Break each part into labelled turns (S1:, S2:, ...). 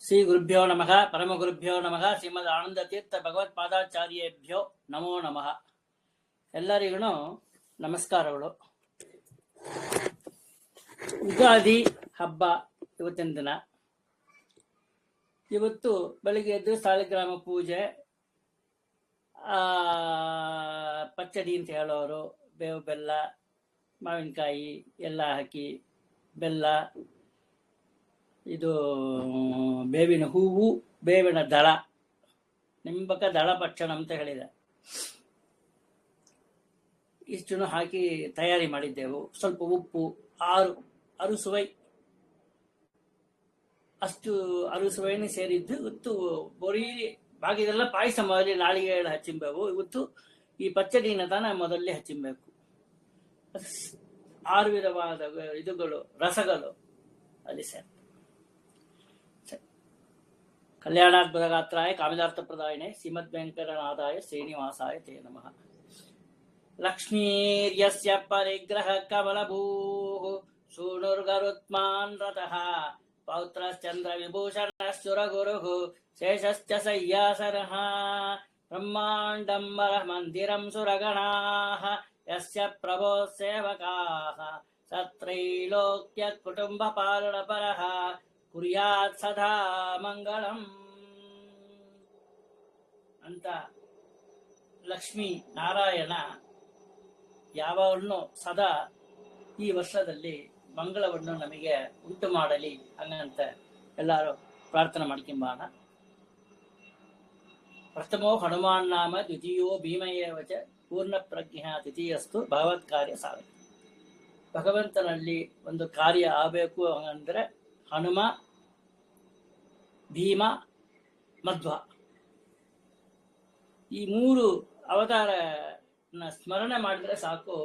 S1: ಶ್ರೀ ಗುರುಭ್ಯೋ ನಮಃ ಪರಮ ಗುರುಭ್ಯೋ ನಮಃ ಶ್ರೀಮದ್ ಆನಂದ ತೀರ್ಥ ಭಗವತ್ಪಾದಾಚಾರ್ಯೇಭ್ಯೋ ನಮೋ ನಮಃ. ಎಲ್ಲರಿಗೂ ನಮಸ್ಕಾರಗಳು. ಯುಗಾದಿ ಹಬ್ಬ ಇವತ್ತಿನ ದಿನ. ಇವತ್ತು ಬೆಳಿಗ್ಗೆ ಎದ್ದು ಸಾಲಿಗ್ರಾಮ ಪೂಜೆ, ಪಚ್ಚಡಿ ಅಂತ ಹೇಳೋರು, ಬೇವು ಬೆಲ್ಲ, ಮಾವಿನಕಾಯಿ ಎಲ್ಲ ಹಾಕಿ, ಬೆಲ್ಲ, ಇದು ಬೇವಿನ ಹೂವು, ಬೇವಿನ ದಳ, ನಿಂಬಕ ದಳ ಭಕ್ಷಣ ಅಂತ ಹೇಳಿದೆ. ಇಷ್ಟನ್ನು ಹಾಕಿ ತಯಾರಿ ಮಾಡಿದ್ದೆವು. ಸ್ವಲ್ಪ ಉಪ್ಪು, ಅರುಸುವೈ, ಅಷ್ಟು ಅರುಸುವೈನ ಸೇರಿದ್ದು. ಇವತ್ತು ಬರೀ ಬಾಗಿದೆಲ್ಲ ಪಾಯಸ ಮೊದಲೇ ನಾಳಿಗೆ ಹಚ್ಚಿಂಬೆವು. ಇವತ್ತು ಈ ಪಚ್ಚಡಿನ ತಾನ ಮೊದಲೇ ಹಚ್ಚಿಂಬೇಕು. 6 ವಿಧವಾದ ಇದುಗಳು, ರಸಗಳು ಅಲ್ಲಿ ಸೇರ್ತ. ಕಲ್ಯಾಣಾದ್ಭುತ ಗಾತ್ರಾಯ ಕಾಮಿತಾರ್ಥ ಪ್ರದಾಯಿನೇ ಶ್ರೀಮದ್ ವೆಂಕಟನಾಥಾಯ ಶ್ರೀನಿವಾಸಾಯ ತೇ ನಮಃ. ಲಕ್ಷ್ಮೀರ್ಯಸ್ಯ ಪರಿಗ್ರಹ ಕಮಲಭೂಃ ಶೂನುರ್ಗರುತ್ಮಾನ್ ರತಃ ಪೌತ್ರಶ್ಚಂದ್ರ ವಿಭೂಷಣಶ್ಚುರಗುರುಃ ಶೇಷಶ್ಚ ಸಯ್ಯಾಸನಃ ಬ್ರಹ್ಮಾಂಡಂ ಮಂದಿರಂ ಸುರಗಣಾಃ ಯಸ್ಯ ಪ್ರಭೋ ಸೇವಕಾಃ ಸತ್ರೈಲೋಕ್ಯ ಕುಟುಂಬ ಪಾಲನಪರಃ ಕುರ್ಯಾತ್ ಸದಾ ಮಂಗಳಂ ಅಂತ ಲಕ್ಷ್ಮೀ ನಾರಾಯಣ ಯಾವಾಗಲೂ ಸದಾ ಈ ವರ್ಷದಲ್ಲಿ ಮಂಗಳವನ್ನು ನಮಗೆ ಉಂಟು ಮಾಡಲಿ ಹಂಗಂತ ಎಲ್ಲರೂ ಪ್ರಾರ್ಥನೆ ಮಾಡ್ಕೊಂಬಾಣ. ಪ್ರಥಮೋ ಹನುಮಾನ್ ನಾಮ, ದ್ವಿತೀಯೋ ಭೀಮಯೇವಚ, ಪೂರ್ಣ ಪ್ರಜ್ಞಾ ತೃತೀಯಸ್ತು ಭಗವತ್ ಕಾರ್ಯ ಸಾಧನೆ. ಭಗವಂತನಲ್ಲಿ ಒಂದು ಕಾರ್ಯ ಆಗಬೇಕು ಅಂದರೆ ಹನುಮ, ಭೀಮ, ಮಧ್ವ ಈ 3 ಅವತಾರನ ಸ್ಮರಣೆ ಮಾಡಿದ್ರೆ ಸಾಕು.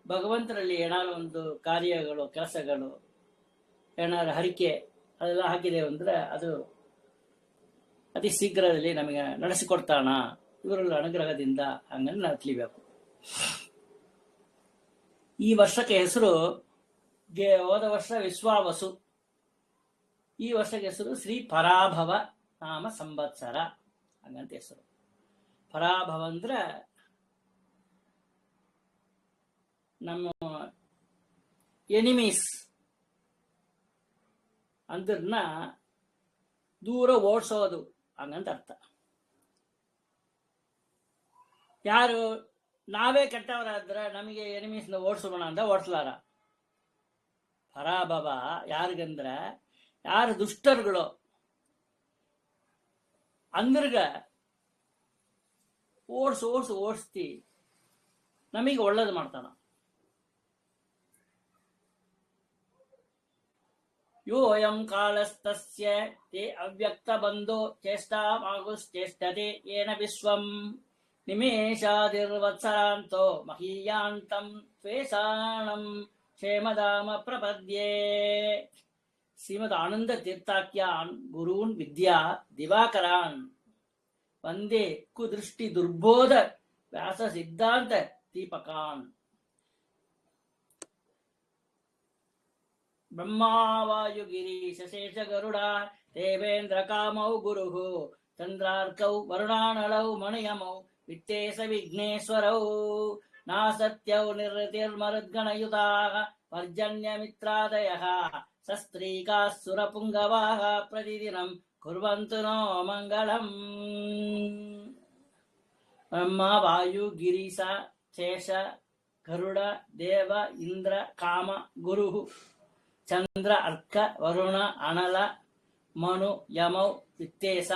S1: ಭಗವಂತನಲ್ಲಿ ಏನಾದ್ರು ಒಂದು ಕಾರ್ಯಗಳು, ಕೆಲಸಗಳು, ಏನಾದ್ರು ಹರಿಕೆ ಅದೆಲ್ಲ ಹಾಕಿದೆವು ಅಂದ್ರೆ ಅದು ಅತಿ ಶೀಘ್ರದಲ್ಲಿ ನಮಗೆ ನಡೆಸಿಕೊಡ್ತಾನ ಇವರಲ್ಲಿ ಅನುಗ್ರಹದಿಂದ. ಹಂಗನ್ನು ನಾವು ತಿಳಿಬೇಕು. ಈ ವರ್ಷಕ್ಕೆ ಹೆಸರು, ಹೋದ ವರ್ಷ ವಿಶ್ವಾವಸು, ಈ ವರ್ಷಕ್ಕೆ ಹೆಸರು ಶ್ರೀ ಪರಾಭವ ನಾಮ ಸಂವತ್ಸರ ಹಂಗಂತ ಹೆಸರು. ಪರಾಭವ ಅಂದ್ರೆ ನಮ್ಮ ಎನಿಮೀಸ್ ಅಂದ್ರನ್ನ ದೂರ ಓಡಿಸೋದು ಹಂಗಂತ ಅರ್ಥ. ಯಾರು ನಾವೇ ಕೆಟ್ಟವರಾದ್ರೆ ನಮಗೆ ಎನಿಮೀಸ್ನ ಓಡಿಸೋಣ ಅಂತ ಓಡಿಸ್ಲಾರ. ಪರಾಭವ ಯಾರಿಗಂದ್ರೆ ಯಾರು ದುಷ್ಟರುಗಳು ಅಂದ್ರಗ ಓಡಿಸ್ತಿ ನಮಗೆ ಒಳ್ಳೇದು ಮಾಡ್ತಾನ. ಯೋಯಂ ಕಾಲಸ್ತಸ್ಯ ತೇ ಅವ್ಯಕ್ತ ಬಂಧೋ ಚೇಷ್ಟಾಮಾಗುಶ್ಚೇಷ್ಟತೆ ಯೇನ ವಿಶ್ವಂ ನಿಮೇಷಾದಿರ್ವತ್ಸರಾಂತೋ ಮಹೀಯಾಂತಂ ತ್ವೇಷಾಣಂ ಕ್ಷೇಮಧಾಮ ಪ್ರಪದ್ಯೆ. ಶ್ರೀಮದ್ ಆನಂದ ತೀರ್ಥಾಖ್ಯಾನ್ ಗುರೂನ್ ವಿದ್ಯಾ ದಿವಾಕರಾನ್ ವಂದೇ ಕುದೃಷ್ಟಿ ದುರ್ಬೋಧ ವ್ಯಾಸ ಸಿದ್ಧಾಂತ ದೀಪಕಾನ್. ಬ್ರಹ್ಮಾವಾಯು ಗಿರೀಶ ಶೇಷ ಗರುಡ ದೇವೇಂದ್ರ ಕಾಮೌ ಗುರುಃ ಚಂದ್ರಾರ್ಕೌ ವರುಣಾನಳೌ ಮಣಿಯಮೌ ವಿತ್ತೇಶ ವಿಘ್ನೇಶ್ವರೌ ನಾಸತ್ಯೌ ನಿರ್ರತಿರ್ಮರುದ್ಗಣಯುತಾಃ ಪರ್ಜನ್ಯ ಮಿತ್ರಾದಯಃ ಸಸ್ತ್ರೀಕಾಃ ಸುರಪುಂಗವಾಃ ಪ್ರತಿದಿನಂ ಕುರ್ವಂತು ನೋ ಮಂಗಳಂ. ಬ್ರಹ್ಮ, ವಾಯು, ಗಿರೀಶ, ಶೇಷ, ಗರುಡ, ದೇವ, ಇಂದ್ರ, ಕಾಮ, ಗುರು, ಚಂದ್ರ, ಅರ್ಕ, ವರುಣ, ಅನಲ, ಮನು, ಯಮೌ, ವಿತ್ತೇಶ,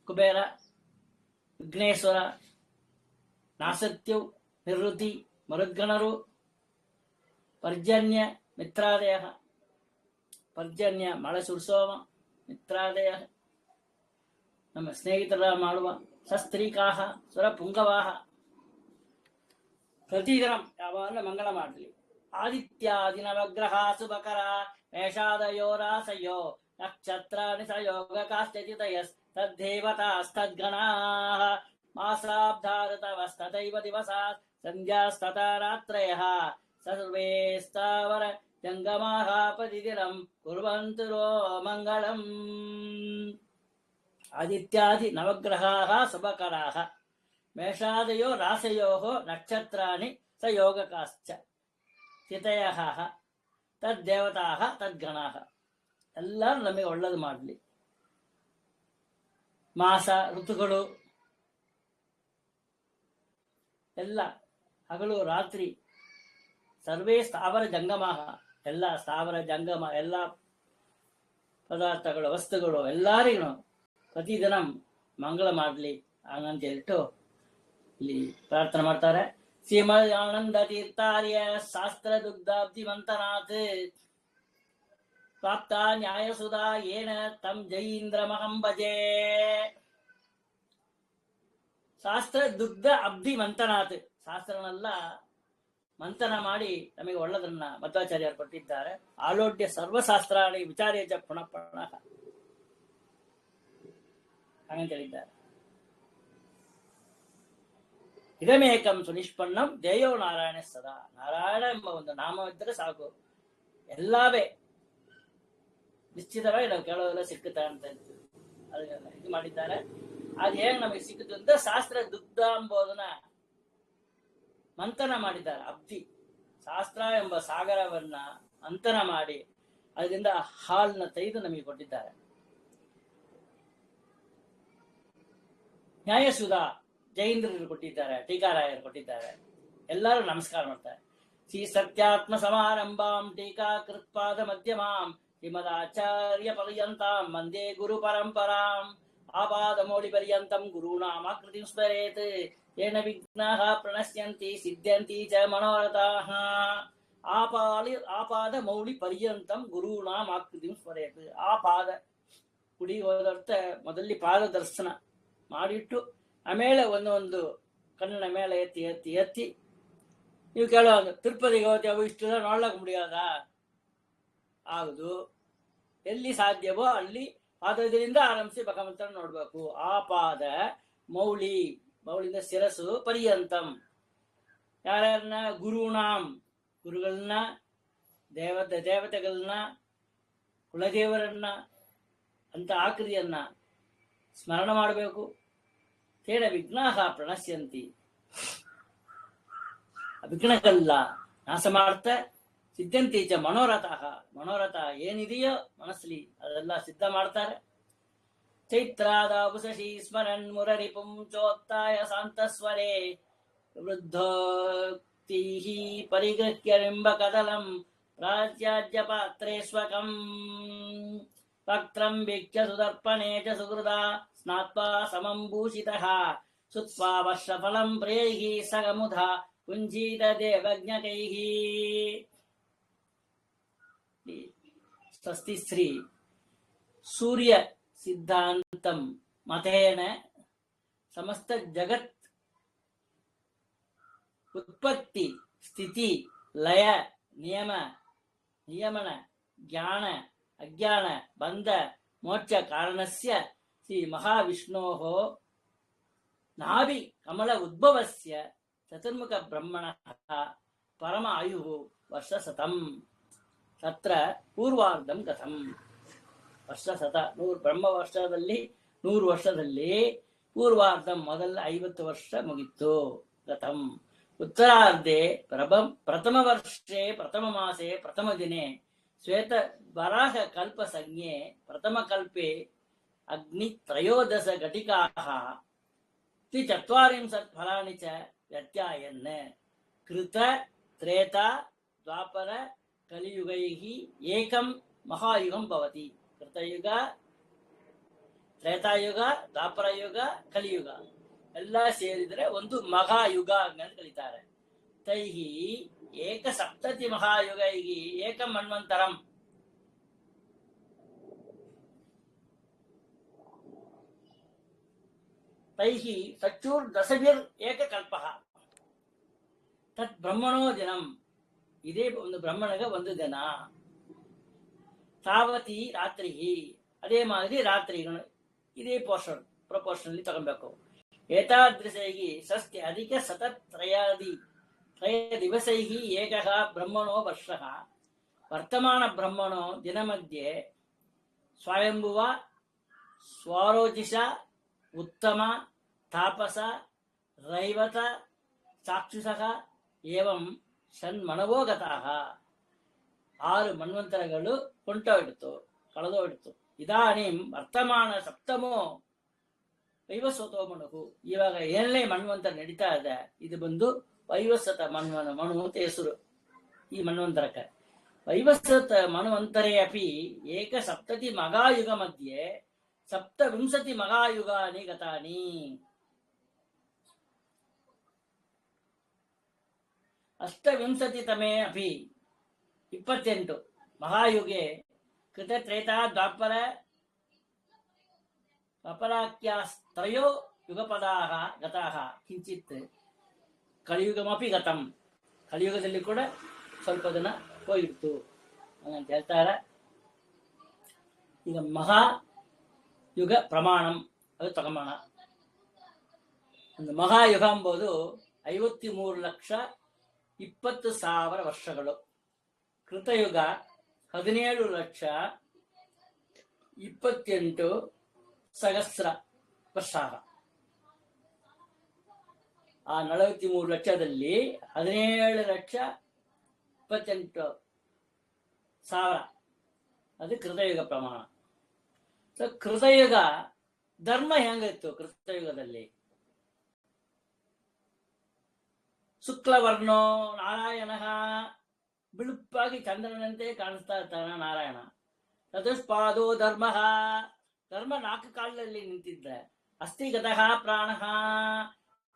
S1: ಕುಬೇರ, ವಿಘ್ನೇಶ್ವರ, ನಾಸತ್ಯೌ, ನಿವೃತ್ತಿ, ಮರುದ್ಗಣರು, ಪರ್ಜನ್ಯ ಮಿತ್ರಾದಯ, ಪರ್ಜನ್ಯ ಮಳೆ ಸುರಿಸೋವ, ಮಿತ್ರಾದಯ ನಮ್ಮ ಸ್ನೇಹಿತರ ಮಾಡುವ, ಸಸ್ತ್ರೀಕಾಹ ಸುರಪುಂಗವಾಹ ಪ್ರತಿದಿನ ಯಾವಾಗಲೂ ಮಂಗಳ ಮಾಡಲಿ. ಆದಿತ್ಯಾದಿ ನವಗ್ರಹ ಶುಭಕರ ಮೇಷಾದಯೋ ರಾಸಯೋ ನಕ್ಷತ್ರಾಣಿ ಸಯೋಗಕಾಶ್ಚಿತಯಸ್ ತದ್ದೇವತಾಸ್ತದ್ಗಣಾಃ ಮಾಸಾಬ್ಧಾರತವಸ್ತಥೈವ ದಿವಸಾ ಸಂಧ್ಯಾಸ್ತಥಾ ರಾತ್ರಯಃ ಸರ್ವೇ ಸ್ಥಾವರ ಜಂಗಮಾಹ ಪ್ರತಿದಿನಂ ಕುರ್ವಂತು ಮಂಗಳಂ. ಆದಿತ್ಯಾದಿ ನವಗ್ರಹಾಃ ಶುಭಕರಾಃ ಮೇಷಾದಯೋ ರಾಶಯೋಃ ನಕ್ಷತ್ರಾಣಿ ಸ ಯೋಗಕಾಶ್ಚ ಸ್ಥಿತಯಃ ತದ್ದೇವತಾಃ ತದ್ಗಣಾಃ. ಎಲ್ಲರೂ ನಮಗೆ ಒಳ್ಳೇದು ಮಾಡಲಿ. ಮಾಸ ಋತುಗಳು ಎಲ್ಲ ಹಗಲು ರಾತ್ರಿ ಸರ್ವೇ ಸ್ಥಾವರ ಜಂಗಮಾಹ, ಎಲ್ಲ ಸ್ಥಾವರ ಜಂಗಮ ಎಲ್ಲ ಪದಾರ್ಥಗಳು ವಸ್ತುಗಳು ಎಲ್ಲರಿಗೂ ಪ್ರತಿದಿನ ಮಂಗಳ ಮಾಡಲಿ ಅಂತ ಹೇಳ್ಬಿಟ್ಟು ಇಲ್ಲಿ ಪ್ರಾರ್ಥನೆ ಮಾಡ್ತಾರೆ. ಶ್ರೀಮದ್ ಆನಂದ ತೀರ್ಥಾರ್ಯ ಶಾಸ್ತ್ರ ದುಗ್ಧಾಬ್ಧಿ ಮಂತನಾಥ್ ಪ್ರಾಪ್ತ ನ್ಯಾಯಸುಧಾ ಏನ ತಂ ಜಯೀಂದ್ರ ಮಹಂ ಭಜೆ. ಶಾಸ್ತ್ರ ದುಗ್ಧ ಅಬ್ಧಿ ಮಂತನಾಥ್, ಶಾಸ್ತ್ರನೆಲ್ಲ ಮಂಥನ ಮಾಡಿ ನಮಗೆ ಒಳ್ಳೆದನ್ನ ಮಧ್ವಾಚಾರ್ಯರು ಕೊಟ್ಟಿದ್ದಾರೆ. ಆಲೋಡ್ಯ ಸರ್ವಶಾಸ್ತ್ರಾಣಿ ವಿಚಾರ್ಯ ಚ ಪುನಃ ಪುನಃ ಹಾಗಂತ ಹೇಳಿದ್ದಾರೆ. ಇದಮೇಕಂ ಸುನಿಷ್ಪನ್ನಂ ದೇಯೋ ನಾರಾಯಣ ಸದಾ. ನಾರಾಯಣ ಎಂಬ ಒಂದು ನಾಮವಿದ್ದರೆ ಸಾಕು, ಎಲ್ಲವೇ ನಿಶ್ಚಿತವಾಗಿ ನಾವು ಕೇಳೋದೆಲ್ಲ ಸಿಕ್ಕುತ್ತಾ ಅಂತ ಅದನ್ನೆಲ್ಲ ಇದು ಮಾಡಿದ್ದಾರೆ. ಅದು ಹೇಗೆ ನಮಗೆ ಸಿಕ್ಕುತ್ತೆ ಅಂತ ಶಾಸ್ತ್ರ ದುಗ್ಧ ಎಂಬುದನ್ನ ಮಂಥನ ಮಾಡಿದ್ದಾರೆ. ಅಬ್ಧಿ ಶಾಸ್ತ್ರ ಎಂಬ ಸಾಗರವನ್ನ ಮಂಥನ ಮಾಡಿ ಅದರಿಂದ ಹಾಲನ್ನ ತೆಗೆದು ನಮಗೆ ಕೊಟ್ಟಿದ್ದಾರೆ. ನ್ಯಾಯಸುಧಾ ಜೈಂದ್ರರು ಕೊಟ್ಟಿದ್ದಾರೆ, ಟೀಕಾರಾಯರು ಕೊಟ್ಟಿದ್ದಾರೆ. ಎಲ್ಲರೂ ನಮಸ್ಕಾರ ಮಾಡ್ತಾರೆ. ಶ್ರೀ ಸತ್ಯಾತ್ಮ ಸಮಾರಂಭಾಂ ಟೀಕಾ ಕೃತ್ಪಾದ ಮಧ್ಯಮಾಂ ಶ್ರೀಮದಾಚಾರ್ಯ ಪರ್ಯಂತಾಂ ವಂದೇ ಗುರು ಪರಂಪರಾಂ. ಆಪಾದ ಮೌಳಿ ಪರ್ಯಂತಂ ಗುರುನಾಮಾಕೃತಿಂ ಸ್ಮರೇತ್ ಯೇನ ವಿಘ್ನಾಃ ಪ್ರಣಶ್ಯಂತಿ ಸಿದ್ಧ್ಯಂತಿ ಚ ಮನೋರಥಾಃ. ಆಪಾದ ಮೌಳಿ ಪರ್ಯಂತಂ ಗುರುನಾಮಾಕೃತಿಂ ಸ್ಮರೇತ್. ಆಪಾದ ಕುಡಿ ಹೋದರ್ಥ ಮೊದಲಿ ಪಾದ ದರ್ಶನ ಮಾಡಿಟ್ಟು ಆಮೇಲೆ ಒಂದೊಂದು ಕಣ್ಣಿನ ಮೇಲೆ ಎತ್ತಿ ಎತ್ತಿ ಎತ್ತಿ ನೀವು ಕೇಳುವಾಗ ತಿರುಪತಿಗೆ ಹೋಗ್ತೀವಿ, ಅವು ಇಷ್ಟು ನೋಡ್ಲಕ್ಕೆ ಮುಡಿಯೋದ ಆಗುದು. ಎಲ್ಲಿ ಸಾಧ್ಯವೋ ಅಲ್ಲಿ ಪಾದದಿಂದ ಆರಂಭಿಸಿ ಭಗವಂತನ ನೋಡ್ಬೇಕು. ಆಪಾದ ಮೌಳಿ, ಮೌಳಿಂದ ಶಿರಸ್ಸು ಪರ್ಯಂತಂ ಯಾರ್ಯಾರನ್ನ ಗುರುನಾಂ, ಗುರುಗಳನ್ನ ದೇವತೆಗಳನ್ನ ಕುಲದೇವರನ್ನ ಅಂತ ಆಕೃತಿಯನ್ನ ಸ್ಮರಣ ಮಾಡಬೇಕು. ತೇನ ವಿಘ್ನಾಃ ಪ್ರಣಶ್ಯಂತಿ, ವಿಘ್ನಗಳೆಲ್ಲ ನಾಶ ಮಾಡ್ತಾ ಸಿದ್ಧಂತಿ ಚ ಮನೋರಥ, ಮನೋರಥ ಏನಿದೆಯೋ ಮನಸ್ಸಲ್ಲಿ ಅದೆಲ್ಲ ಸಿದ್ಧ ಮಾಡ್ತಾರೆ. ಚೈತ್ರಾದ ಉಷಶಿ ಸ್ಮರನ್ ಮುರರಿಪುಂ ಚೋತ್ತಾಯ ಶಾಂತಸ್ವರೇ ವೃದ್ಧೋಕ್ತಿ ಪರಿಗೃಹ್ಯ ನಿಂಬ ಕದಲಂ ಪ್ರಾಚ್ಯಾಜ್ಯ ಪಾತ್ರೇ ಸ್ವಕಂ ವಕ್ತ್ರಂ ವಿಖ್ಯ ಸುದರ್ಪಣೇ ಚ ಸುಹೃದಾ ಸ್ನಾತ್ವಾ ಸಮಂ ಭೂಷಿತಃ ಸುತ್ವಾ ವರ್ಷಫಲಂ ಪ್ರೇಯೈಃ ಸಗಮುಧಾ ಕುಂಜೀತ ದೇವಜ್ಞಕೈಃ. ಸ್ವಸ್ತಿ ಶ್ರೀ ಸೂರ್ಯ ಸಿದ್ಧಾಂತಂ ಮತೇನ ಸಮಸ್ತ ಜಗತ್ ಉತ್ಪತ್ತಿ ಸ್ಥಿತಿ ಲಯ ನಿಯಮನ ಜ್ಞಾನ ಅಜ್ಞಾನ ಬಂಧ ಮೋಕ್ಷ ಕಾರಣಸ್ಯ ಶ್ರೀ ಮಹಾವಿಷ್ಣೋಃ ನಾಭಿ ಕಮಲ ಉದ್ಭವಸ್ಯ ಚತುರ್ಮುಖ ಬ್ರಹ್ಮಣಃ ಪರಮ ಆಯುಃ ವರ್ಷಶತಂ. ತತ್ರ ಪೂರ್ವಾರ್ಧಂ ಕಥಂ. ವರ್ಷಶತ 100 ಬ್ರಹ್ಮ ವರ್ಷದಲ್ಲಿ 100 ವರ್ಷದಲ್ಲಿ ಪೂರ್ವಾರ್ಧಂ ಮೊದಲ 50 ವರ್ಷ ಮುಗಿತ್ತು. ಕಥಂ ಉತ್ತರಾರ್ಧೆ ಪ್ರಥಮ ವರ್ಷೆ ಪ್ರಥಮ ಮಾಸೆ ಪ್ರಥಮ ದಿನೆ ಶ್ವೇತ ವರಾಹ ಕಲ್ಪ ಸಂಜ್ಞೆ ಪ್ರಥಮ ಕಲ್ಪೆ ಅಗ್ನಿ ತ್ರಯೋದಶ ಘಟಿಕಾಃ 40 ಫಲಾನಿ ಚ ವ್ಯತ್ಯಾಯನ್ ಕೃತ ತ್ರೇತಾ ದ್ವಾಪರ ಕಲಿಯುಗೈಃ ಏಕಂ ಮಹಾಯುಗಂ ಭವತಿ. ಕೃತಯುಗ, ತ್ರೇತಾಯುಗ, ದ್ವಾಪರಯುಗ, ಕಲಿಯುಗ ಎಲ್ಲ ಸೇರಿದರೆ ಒಂದು ಮಹಾಯುಗ ಅಂತ ಕರೀತಾರೆ. ತೈಹಿ ಏಕ ಸಪ್ತತಿ ಮಹಾಯುಗೈಃ ಏಕಂ ಮನ್ವಂತರಂ. ತೈಹಿ ಚತುರ್ದಶಭಿರ್ ಏಕಕಲ್ಪಃ ತತ್ ಬ್ರಹ್ಮಣೋ ದಿನಂ. ಇದೇ ಒಂದು ಬ್ರಹ್ಮನಿಗೆ ಒಂದು ದಿನ. ತಾವತಿ ರಾತ್ರಿ, ಅದೇ ಮಾದರಿ ರಾತ್ರಿ ಇದೇ ಪ್ರಪೋರ್ಷನ್ ತಗೊಬೇಕು. ಏತಾದೃಶೈಹಿ ಷಷ್ಠಿ ಅಧಿಕ ಸತತ್ರಯ ದಿವಸೈಹಿ ಏಕಃ ಬ್ರಹ್ಮಣೋ ವರ್ಷಃ ವರ್ತಮಾನ ಬ್ರಹ್ಮಣೋ ದಿನ ಮಧ್ಯೆ ಸ್ವಯಂಭುವ ಸ್ವರೋಚಿಷ ಉತ್ತಮ ತಾಪಸ ರೈವತ ಚಾಕ್ಷುಷಃ ಏವಂ ಷಣ್ಮನವೋಗತಃ 6 ಮನ್ವಂತರಗಳು ಹೊಂಟೋಗಿಡ್ತು, ಕಳೆದೋಗಿಡ್ತು. ಇದಾನಿಂ ವರ್ತಮಾನ ಸಪ್ತಮೋ ವೈವಸ್ವತೋ ಮನುಹು. ಇವಾಗ 7ನೇ ಮನ್ವಂತರ ನಡೀತಾ ಇದೆ. ಇದು ಬಂದು ವೈವಸ್ವತ ಮನು ಅಂತ ಹೆಸರು ಈ ಮನ್ವಂತರಕ್ಕೆ. ವೈವಸ್ವತ ಮನ್ವಂತರೇ ಅಪಿ ಏಕ ಸಪ್ತತಿ ಮಗಾಯುಗ ಮಧ್ಯೆ ಸಪ್ತವಿಂಶತಿ ಮಗಾಯುಗಾನಿ ಗತಾನಿ. ಅಷ್ಟವಿಂಶತಿ ತಮೇ ಅಪಿ 28 ಮಹಾಯುಗೆ ಕೃತ ತ್ರೇತಾ ದ್ವಾಪರ ಅಪರಾಖ್ಯಾಸ್ತ್ರಯೋ ಯುಗಪದಾಹ ಗತಾಹ ಕಿಂಚಿತ್ ಕಲಿಯುಗಮಪಿ ಗತಂ. ಕಲಿಯುಗದಲ್ಲಿ ಕೂಡ ಸ್ವಲ್ಪ ದಿನ ಹೋಗಿತ್ತು ಅಂತ ಹೇಳ್ತಾರೆ. ಈಗ ಮಹಾಯುಗ ಪ್ರಮಾಣಂ ಅದು ತಗೊಂಬೋಣ. ಒಂದು ಮಹಾಯುಗ ಎಂಬುದು 53,20,000 ವರ್ಷಗಳು. ಕೃತಯುಗ 17,28,000 ವರ್ಷ. ಆ 43 ಲಕ್ಷದಲ್ಲಿ 17,28,000 ಅದು ಕೃತಯುಗ ಪ್ರಮಾಣ. ಕೃತಯುಗ ಧರ್ಮ ಹೆಂಗಿತ್ತು? ಕೃತಯುಗದಲ್ಲಿ ಶುಕ್ಲವರ್ಣೋ ನಾರಾಯಣ, ಬಿಳುಪಾಗಿ ಚಂದ್ರನಂತೆ ಕಾಣಿಸ್ತಾ ಇರ್ತಾನ ನಾರಾಯಣ. ಚತುಷ್ಪಾದೋ ಧರ್ಮ, ಧರ್ಮ 4 ಕಾಲದಲ್ಲಿ ನಿಂತಿದ್ದ. ಅಸ್ಥಿಗತಃ ಪ್ರಾಣ,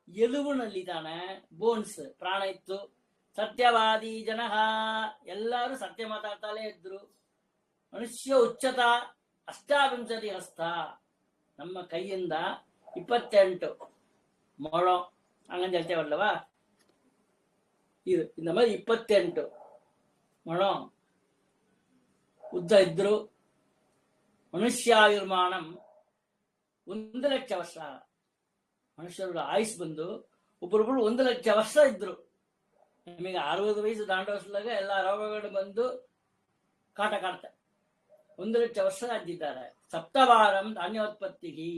S1: ಎಲುಬಿನಲ್ಲಿದ್ದಾನೆ, ಬೋನ್ಸ್ ಪ್ರಾಣ ಇತ್ತು. ಸತ್ಯವಾದಿ ಜನ, ಎಲ್ಲರೂ ಸತ್ಯ ಮಾತಾಡ್ತಾಲೇ ಇದ್ರು. ಮನುಷ್ಯ ಉಚ್ಚತ 28 ಹಸ್ತ, ನಮ್ಮ ಕೈಯಿಂದ 28 ಮೊಳ ಹಂಗಂತ ಹೇಳ್ತೇವಲ್ಲವಾ, ಇದು ನಮ್ಮ 28 ಮೊಳ ಉದ್ದ ಇದ್ರು. ಮನುಷ್ಯಾಯುರ್ಮಾನಂ 1,00,000 ವರ್ಷ. ಮನುಷ್ಯರ ಆಯುಸ್ ಬಂದು ಒಬ್ಬರೊಬ್ಬರು 1,00,000 ವರ್ಷ ಇದ್ರು. ನಿಮಗೆ 60 ವಯಸ್ಸು ದಾಂಡೋಸ್ಲಾಗ ಎಲ್ಲ ರೋಗಗಳು ಬಂದು ಕಾಟ ಕಾಡ್ತ 1,00,000 ವರ್ಷ ಆಗಿದ್ದಾರೆ. ಸಪ್ತವಾರಂ ಧಾನ್ಯೋತ್ಪತ್ತಿಗೆ,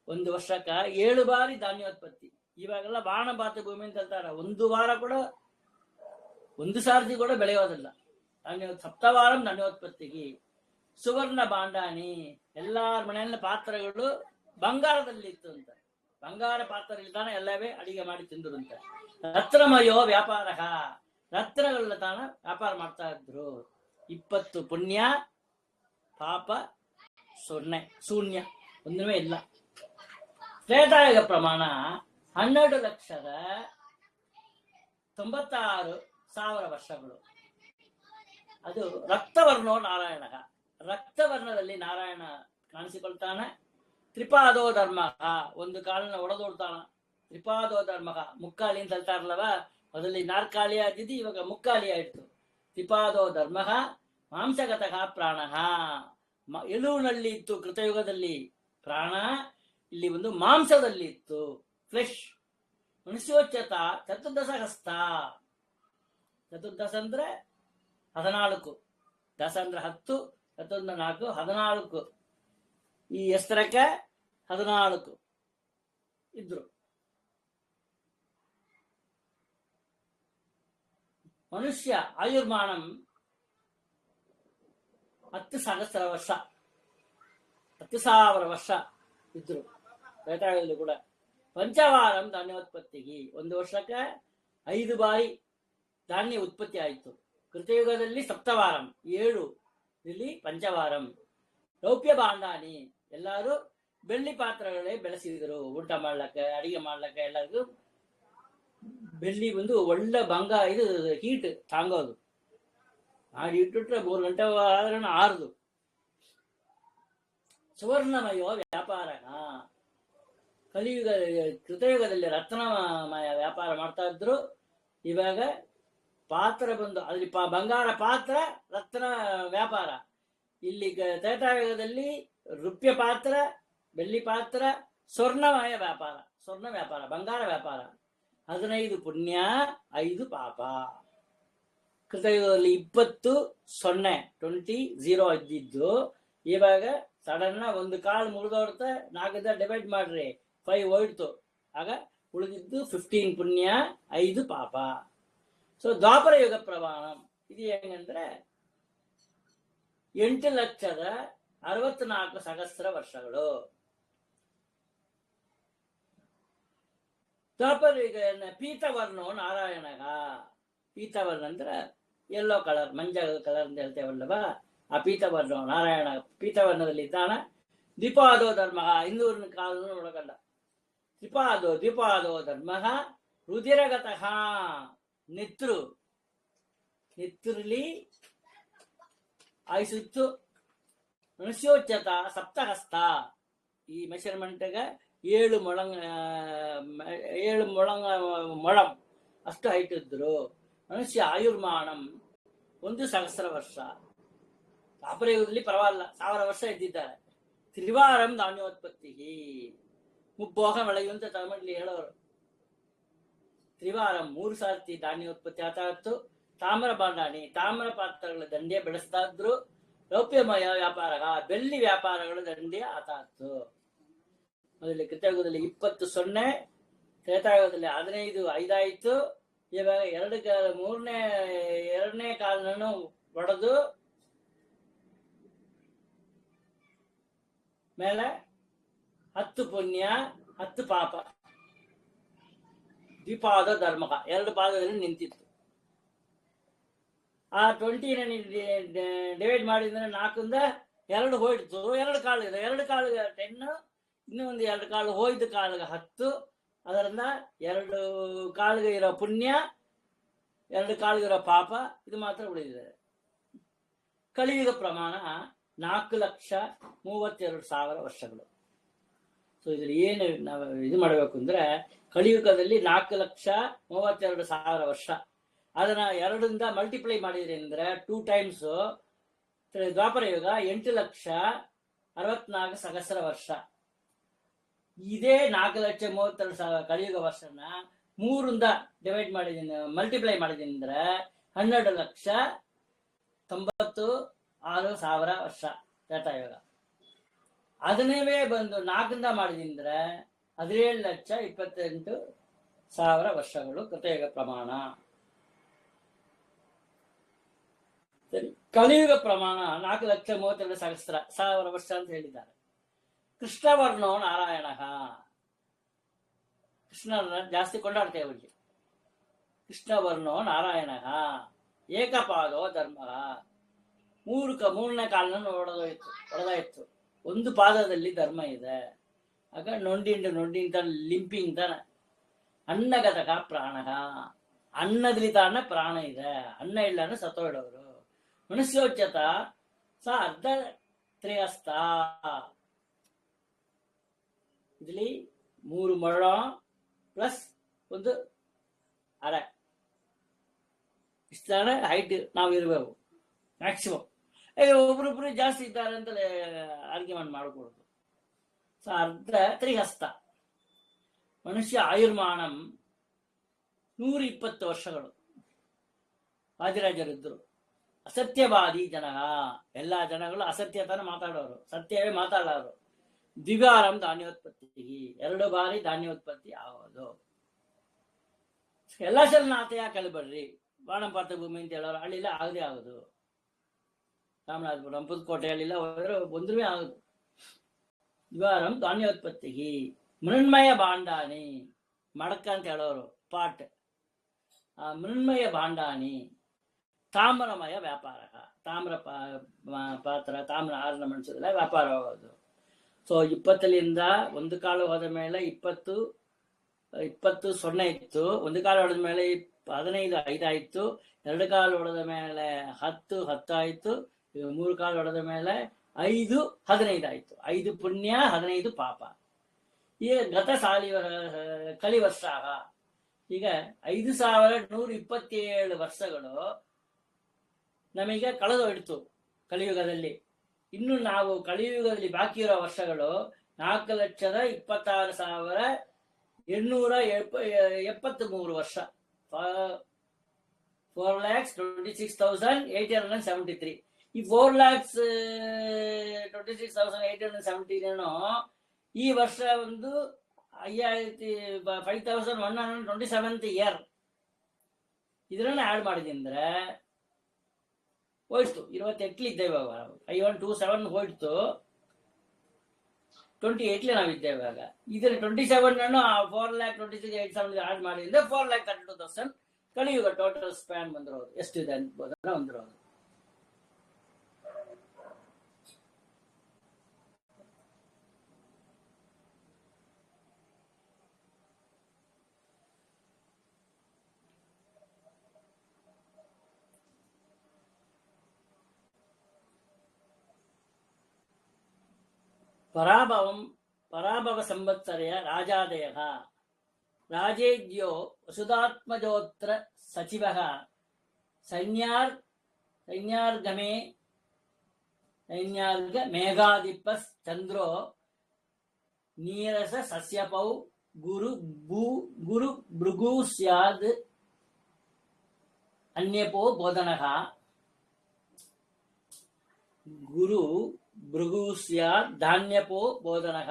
S1: 1 ವರ್ಷಕ್ಕ 7 ಬಾರಿ ಧಾನ್ಯೋತ್ಪತ್ತಿ. ಇವಾಗೆಲ್ಲ ಬಾಣಭಾತ ಭೂಮಿ ಅಂತ ಹೇಳ್ತಾರೆ. 1 ವಾರ ಕೂಡ 1 ಸಾರ್ತಿ ಕೂಡ ಬೆಳೆಯೋದಿಲ್ಲ. ಸಪ್ತವಾರಂ ಧಾನ್ಯೋತ್ಪತ್ತಿಗೆ. ಸುವರ್ಣ ಬಾಂಡಾನಿ, ಎಲ್ಲಾರ ಮನೆಯಲ್ಲ ಪಾತ್ರೆಗಳು ಬಂಗಾರದಲ್ಲಿ ಇತ್ತು ಅಂತ. ಬಂಗಾರ ಪಾತ್ರೆಗಳಿದ್ದಾನೆ ಎಲ್ಲವೇ ಅಡಿಗೆ ಮಾಡಿ ತಿಂದ್ರು ಅಂತ. ರತ್ನಮಯೋ ವ್ಯಾಪಾರ, ರತ್ನಗಳನ್ನ ತಾನ ವ್ಯಾಪಾರ ಮಾಡ್ತಾ ಇದ್ರು. 20 ಪುಣ್ಯ ಪಾಪ ಶೂನ್ಯ, ಒಂದೇ ಇಲ್ಲ. ತ್ರೇತಾಯುಗ ಪ್ರಮಾಣ 12,96,000 ವರ್ಷಗಳು. ಅದು ರಕ್ತವರ್ಣೋ ನಾರಾಯಣ, ರಕ್ತವರ್ಣದಲ್ಲಿ ನಾರಾಯಣ ಕಾಣಿಸಿಕೊಳ್ತಾನೆ. ತ್ರಿಪಾದೋ ಧರ್ಮ, 1 ಕಾಲನ ಒಡೆದೋಡ್ತಾನ. ತ್ರಿಪಾದೋ ಧರ್ಮ, ಮುಕ್ಕಾಲಿ ಅಂತ ಹೇಳ್ತಾರಲ್ಲವ, ಮೊದಲಿ 4 ಕಾಲಿ ಆಗಿದ್ದು ಇವಾಗ ಮುಕ್ಕಾಲಿ ಆಯ್ತು. ತ್ರಿಪಾದೋ ಧರ್ಮ ಮಾಂಸಗತಃ ಪ್ರಾಣ, ಎಲುವಿನಲ್ಲಿ ಇತ್ತು ಕೃತಯುಗದಲ್ಲಿ ಪ್ರಾಣ, ಇಲ್ಲಿ ಒಂದು ಮಾಂಸದಲ್ಲಿ ಇತ್ತು ಫ್ಲೆಶ್. ಮನುಷ್ಯೋಚ್ಯತ 14 ಹಸ್ತ, 14 ಅಂದ್ರೆ 14, 10 ಅಂದ್ರೆ 10, 14 4 14. ಈ ಎಸ್ತರಕ್ಕೆ 14 ಇದ್ರು. ಮನುಷ್ಯ ಆಯುರ್ಮಾನಂ 10,000 ವರ್ಷ, 10,000 ವರ್ಷ ಇದ್ರು ತ್ರೇತಾಯುಗದಲ್ಲಿ ಕೂಡ. ಪಂಚವಾರಂ ಧಾನ್ಯೋತ್ಪತ್ತಿಗೆ, 1 ವರ್ಷಕ್ಕೆ 5 ಬಾರಿ ಧಾನ್ಯ ಉತ್ಪತ್ತಿ ಆಯಿತು. ಕೃತಯುಗದಲ್ಲಿ ಸಪ್ತವಾರಂ 7, ಇಲ್ಲಿ ಪಂಚವಾರಂ. ರೌಪ್ಯ ಬಾಂಡಾನಿ, ಎಲ್ಲರೂ ಬೆಳ್ಳಿ ಪಾತ್ರಗಳೇ ಬೆಳೆಸಿದ್ರು. ಊಟ ಮಾಡ್ಲಕ್ಕ, ಅಡಿಗೆ ಮಾಡ್ಲಕ್ಕ ಎಲ್ಲರಿಗೂ ಬೆಳ್ಳಿ ಒಂದು ಒಳ್ಳೆ ಇದು ಹೀಟ್ ತಾಂಗೋದು. ಮಾಡಿ ಇಟ್ಟಿಟ್ರೆ 3 ಗಂಟೆ ಆದ್ರೆ ಆರದು. ಸುವರ್ಣಮಯೋ ವ್ಯಾಪಾರ, ಕಲಿಯುಗ ಕೃತಯುಗದಲ್ಲಿ ರತ್ನಮಯ ವ್ಯಾಪಾರ ಮಾಡ್ತಾ ಇದ್ರು. ಇವಾಗ ಪಾತ್ರ ಬಂದು ಅಲ್ಲಿ ಬಂಗಾರ ಪಾತ್ರ ರತ್ನ ವ್ಯಾಪಾರ. ಇಲ್ಲಿ ತ್ರೇತಾಯುಗದಲ್ಲಿ ರುಪ್ಯ ಪಾತ್ರ, ಬೆಳ್ಳಿ ಪಾತ್ರ, ಸ್ವರ್ಣಮಯ ವ್ಯಾಪಾರ, ಸ್ವರ್ಣ ವ್ಯಾಪಾರ, ಬಂಗಾರ ವ್ಯಾಪಾರ. 15 ಪುಣ್ಯ 5 ಪಾಪ. ಕೃತಯುಗದಲ್ಲಿ 20 ಇದ್ದಿದ್ದು ಇವಾಗ ಸಡನ್ ಒಂದು ಕಾಲು ಮುರಿದೋಡ್ತ 4 ಡಿವೈಡ್ ಮಾಡ್ರಿ 5 ಹೋಯ್ತು. ಆಗ ಉಳಿದಿದ್ದು 15 ಪುಣ್ಯ 5 ಪಾಪ. ಸೊ ದ್ವಾಪರ ಯುಗ ಪ್ರಮಾಣ ಇದು ಹೆಂಗಂದ್ರೆ 8,64,000 ವರ್ಷಗಳು. ದ್ವಾಪರ ಯುಗ ಪೀತವರ್ಣೋ ನಾರಾಯಣಗ. ಪೀತವರ್ಣ ಅಂದ್ರೆ ಯೆಲ್ಲೋ ಕಲರ್, ಮಂಜ ಕಲರ್ ಅಂತ ಹೇಳ್ತೇವಲ್ಲವ, ಆ ಪೀತವರ್ಣ ನಾರಾಯಣ ಪೀತವರ್ಣದಲ್ಲಿ ಇದ್ದಾನ. ದ್ವಿಪಾದೋ ಧರ್ಮ, ಹಿಂದೂರಿನ ಕಾಲವನ್ನು ಒಳಗಲ್ಲ. ದ್ವಿಪಾದೋ ಧರ್ಮ ರುಧಿರಗತಃ, ನೆತ್ತುರ್ಲಿ ಆಯ್ಸಿತ್ತು. ಮನುಷ್ಯೋಚ್ಚತ ಸಪ್ತಹಸ್ತ, ಈ ಮೆಷರ್ಮೆಂಟ್ಗ 7 ಮೊಳಂ ಅಷ್ಟು ಹೈಟ್ ಇದ್ರು. ಮನುಷ್ಯ ಆಯುರ್ಮಾನಂ 1,000 ವರ್ಷ. ದ್ವಾಪರ ಯುಗದಲ್ಲಿ ಪರವಾಗಿಲ್ಲ 1000 ವರ್ಷ ಇದ್ದಿದ್ದಾರೆ. ತ್ರಿವಾರಂ ಧಾನ್ಯೋತ್ಪತ್ತಿ, ಮುಪ್ಪೋಗ ಬೆಳೆಯುವಂತ ತಮಿಳ್ಲಿ ಹೇಳೋರು. ತ್ರಿವಾರಂ 3 ಸಾರ್ತಿ ಧಾನ್ಯೋತ್ಪತ್ತಿ ಆಗ್ತಾ ಇತ್ತು. ತಾಮ್ರ ಬಾಂಡಾಣಿ, ತಾಮ್ರ ಪಾತ್ರಗಳ ದಂಡೆ ಬೆಳೆಸ್ತಾ ಇದ್ರು. ರೌಪ್ಯಮಯ ವ್ಯಾಪಾರ, ಬೆಳ್ಳಿ ವ್ಯಾಪಾರಗಳ ದಂಡೆ ಆಗ್ತಾ ಇತ್ತು. ಮೊದಲೇ ಕೃತಯುಗದಲ್ಲಿ 20 ತ್ರೇತಾಯುಗದಲ್ಲಿ 15 ಆಯ್ತು. ಇವಾಗ 2ನೇ ಕಾಲನೂ ಒಡೆದು ಮೇಲೆ 10 ಪುಣ್ಯ 10 ಪಾಪ. ದ್ವಿಪಾದ ಧರ್ಮ 2 ಪಾದದಲ್ಲಿ ನಿಂತಿತ್ತು. ಆ 20 ಡಿವೈಡ್ ಮಾಡಿದ್ರೆ 4 2 ಹೋಯ್ತು. 2 ಕಾಲು ಇದೆ, 2 ಕಾಲಿಗೆ 10, ಇನ್ನೂ ಒಂದು 2 ಕಾಲು ಹೋಯ್ದ ಕಾಲಿಗೆ 10. ಅದರಿಂದ 2 ಕಾಲಿಗೆ ಇರೋ ಪುಣ್ಯ 2 ಕಾಲಿಗೆ ಇರೋ ಪಾಪ ಇದು ಮಾತ್ರ ಉಳಿದಿದೆ. ಕಲಿಯುಗ ಪ್ರಮಾಣ 4,32,000 ವರ್ಷಗಳು. ಸೊ ಇದ್ರಲ್ಲಿ ಏನು ನಾವು ಇದು ಮಾಡಬೇಕು ಅಂದ್ರೆ, ಕಲಿಯುಗದಲ್ಲಿ 4,32,000 ವರ್ಷ. ಅದನ್ನ 2ರಿಂದ ಮಲ್ಟಿಪ್ಲೈ ಮಾಡಿದ್ರಿ ಅಂದ್ರೆ 2 ಟೈಮ್ಸ್. ದ್ವಾಪರ ಯುಗ 8,64,000 ವರ್ಷ. ಇದೇ 4,32,000 ಕಲಿಯುಗ ವರ್ಷನ 3ರಿಂದ ಡಿವೈಡ್ ಮಾಡಿದೀನಿ, ಮಲ್ಟಿಪ್ಲೈ ಮಾಡಿದೀನಿ ಅಂದ್ರೆ 12,96,000 ವರ್ಷ ತ್ರೇತಾಯುಗ. ಅದನ್ನೇ ಬಂದು 4ರಿಂದ ಮಾಡಿದೀನಿ ಅಂದ್ರೆ 17,28,000 ವರ್ಷಗಳು ಕೃತಯುಗ ಪ್ರಮಾಣ. ಕಲಿಯುಗ ಪ್ರಮಾಣ 4,32,000 ವರ್ಷ ಅಂತ ಹೇಳಿದ್ದಾರೆ. ಕೃಷ್ಣವರ್ಣೋ ನಾರಾಯಣ, ಕೃಷ್ಣನ ಜಾಸ್ತಿ ಕೊಂಡಾಡ್ತೇವೆ ಇಲ್ಲಿ. ಕೃಷ್ಣವರ್ಣೋ ನಾರಾಯಣ ಏಕಪಾದೋ ಧರ್ಮ, 3ನೇ ಕಾಲನ ಒಡೆದಾಯ್ತು. 1 ಪಾದದಲ್ಲಿ ಧರ್ಮ ಇದೆ. ಆಗ ನೊಂಡಿಂದ ಲಿಂಪಿಂಗ್ ತಾನೆ. ಅನ್ನಗತಕ ಪ್ರಾಣ, ಅನ್ನದಲ್ಲಿ ತಾನ ಪ್ರಾಣ ಇದೆ. ಅನ್ನ ಇಲ್ಲನ್ನು ಸತ್ತೋಡವರು. ಮನುಷ್ಯೋಚ್ಚತ ಸ ಅರ್ಧ ತ್ರೇಯಸ್ತ, ಇಲ್ಲಿ 3 ಮೊಳ ಪ್ಲಸ್ 1 ಅರೆ ಇಷ್ಟಾನ ಹೈಟ್ ನಾವು ಇರಬೇಕು ಮ್ಯಾಕ್ಸಿಮಮ್. ಒಬ್ರೊಬ್ರು ಜಾಸ್ತಿ ಇದ್ದಾರೆ ಅಂತ ಆರ್ಗ್ಯುಮೆಂಟ್ ಮಾಡಕೂಡದು. ಸೊ ಅರ್ಧ ತ್ರಿಹಸ್ತ. ಮನುಷ್ಯ ಆಯುರ್ಮಾನಂ 120 ವರ್ಷಗಳು. ವಾದಿರಾಜರಿದ್ರು. ಅಸತ್ಯವಾದಿ ಜನ, ಎಲ್ಲಾ ಜನಗಳು ಅಸತ್ಯತನ ಮಾತಾಡೋರು, ಸತ್ಯವೇ ಮಾತಾಡೋರು. ದ್ವಿವಾರಂ ಧಾನ್ಯೋತ್ಪತ್ತಿ, 2 ಬಾರಿ ಧಾನ್ಯೋತ್ಪತ್ತಿ ಆಗೋದು. ಎಲ್ಲ ಸಲ ನಾತೆಯ ಕಲಿಬಡ್ರಿ. ಬಾಣಪಾತ ಭೂಮಿ ಅಂತ ಹೇಳೋರು ಹಳ್ಳಿಲ್ಲ ಆಗದೆ ಆಗುದು. ರಾಮನಾಥಪುರಂ ಪುದುಕೋಟೆ ಹಳ್ಳಿಲ್ಲ ಹೋದ್ರೆ ಒಂದ್ರೇ ಆಗುದು. ದ್ವಿವಾರಂ ಧಾನ್ಯೋತ್ಪತ್ತಿ. ಮೃಣ್ಮಯ ಭಾಂಡಾನಿ, ಮಡಕ ಅಂತ ಹೇಳೋರು ಪಾಟ್. ಆ ಮೃಣ್ಮಯ ಭಾಂಡಾನಿ ತಾಮ್ರಮಯ ವ್ಯಾಪಾರ. ತಾಮ್ರ ಪಾತ್ರ, ತಾಮ್ರ ಆರ್ನಮೆಂಟ್ಸ್ ವ್ಯಾಪಾರ ಆಗೋದು. ಸೊ 20ರಿಂದ 1 ಕಾಲು ಹೋದ ಮೇಲೆ 20 0 ಇತ್ತು. 1 ಕಾಲು ಹೊಡೆದ ಮೇಲೆ 15 5 ಆಯ್ತು. 2 ಕಾಲು ಹೊಡೆದ ಮೇಲೆ 10 ಆಯ್ತು. 3 ಕಾಲು ಹೊಡೆದ ಮೇಲೆ 5 15 ಆಯ್ತು. 5 ಪುಣ್ಯ 15 ಪಾಪ. ಈಗ ಗತ ಕಲಿವರ್ಷ ಈಗ 5,127 ವರ್ಷಗಳು ನಮಗೆ ಕಳೆದೋಯ್ತು ಕಲಿಯುಗದಲ್ಲಿ. ಇನ್ನು ನಾವು ಕಲಿಯುಗದಲ್ಲಿ ಬಾಕಿ ಇರೋ ವರ್ಷಗಳು 4,26,873 ವರ್ಷ. 4,26,873. ಈ 4,26,817 ಈ ವರ್ಷ ಒಂದು 5,127 ಇಯರ್ ಇದನ್ನ ಆಡ್ ಮಾಡಿದ್ರೆ ಹೋಯ್ತು 28 ಇದ್ದೇವೆ ಇವಾಗ. 5127 ಹೋಯ್ತು, 28 ನಾವಿದ್ದೇವೆ ಇವಾಗ. ಇದ್ರ 27 4,26,870 ಆಡ್ ಮಾಡಿದ್ರೆ 4,32,000 ಕಲಿಯುಗ ಟೋಟಲ್ ಸ್ಪ್ಯಾನ್ ಬಂದಿರೋದು ಎಷ್ಟಿದೆ ಅನ್ಬೋದನ್ನ ಬಂದಿರೋದು. ಪರಾಭವ ಸಂವತ್ಸರೆಯ ರಾಜಾದಯ ರಾಜೇಜ್ಯೋ ವಸುಧಾತ್ಮಜೋತ್ರ ಸಚಿವ ಸೈನ್ಯಾರ್ಗ ಮೇಘಾಧಿಪ ಚಂದ್ರೋ ನೀರಸ ಸಸ್ಯಪೌ ಗುರು ಭೃಗು ಸ್ಯಾದ್ ಅನ್ಯಪೋ ಬೋಧನಃ ಗುರು ಭೃಗು ಸ್ಯಾತ್ ಧಾನ್ಯಪೋ ಬೋಧನಃ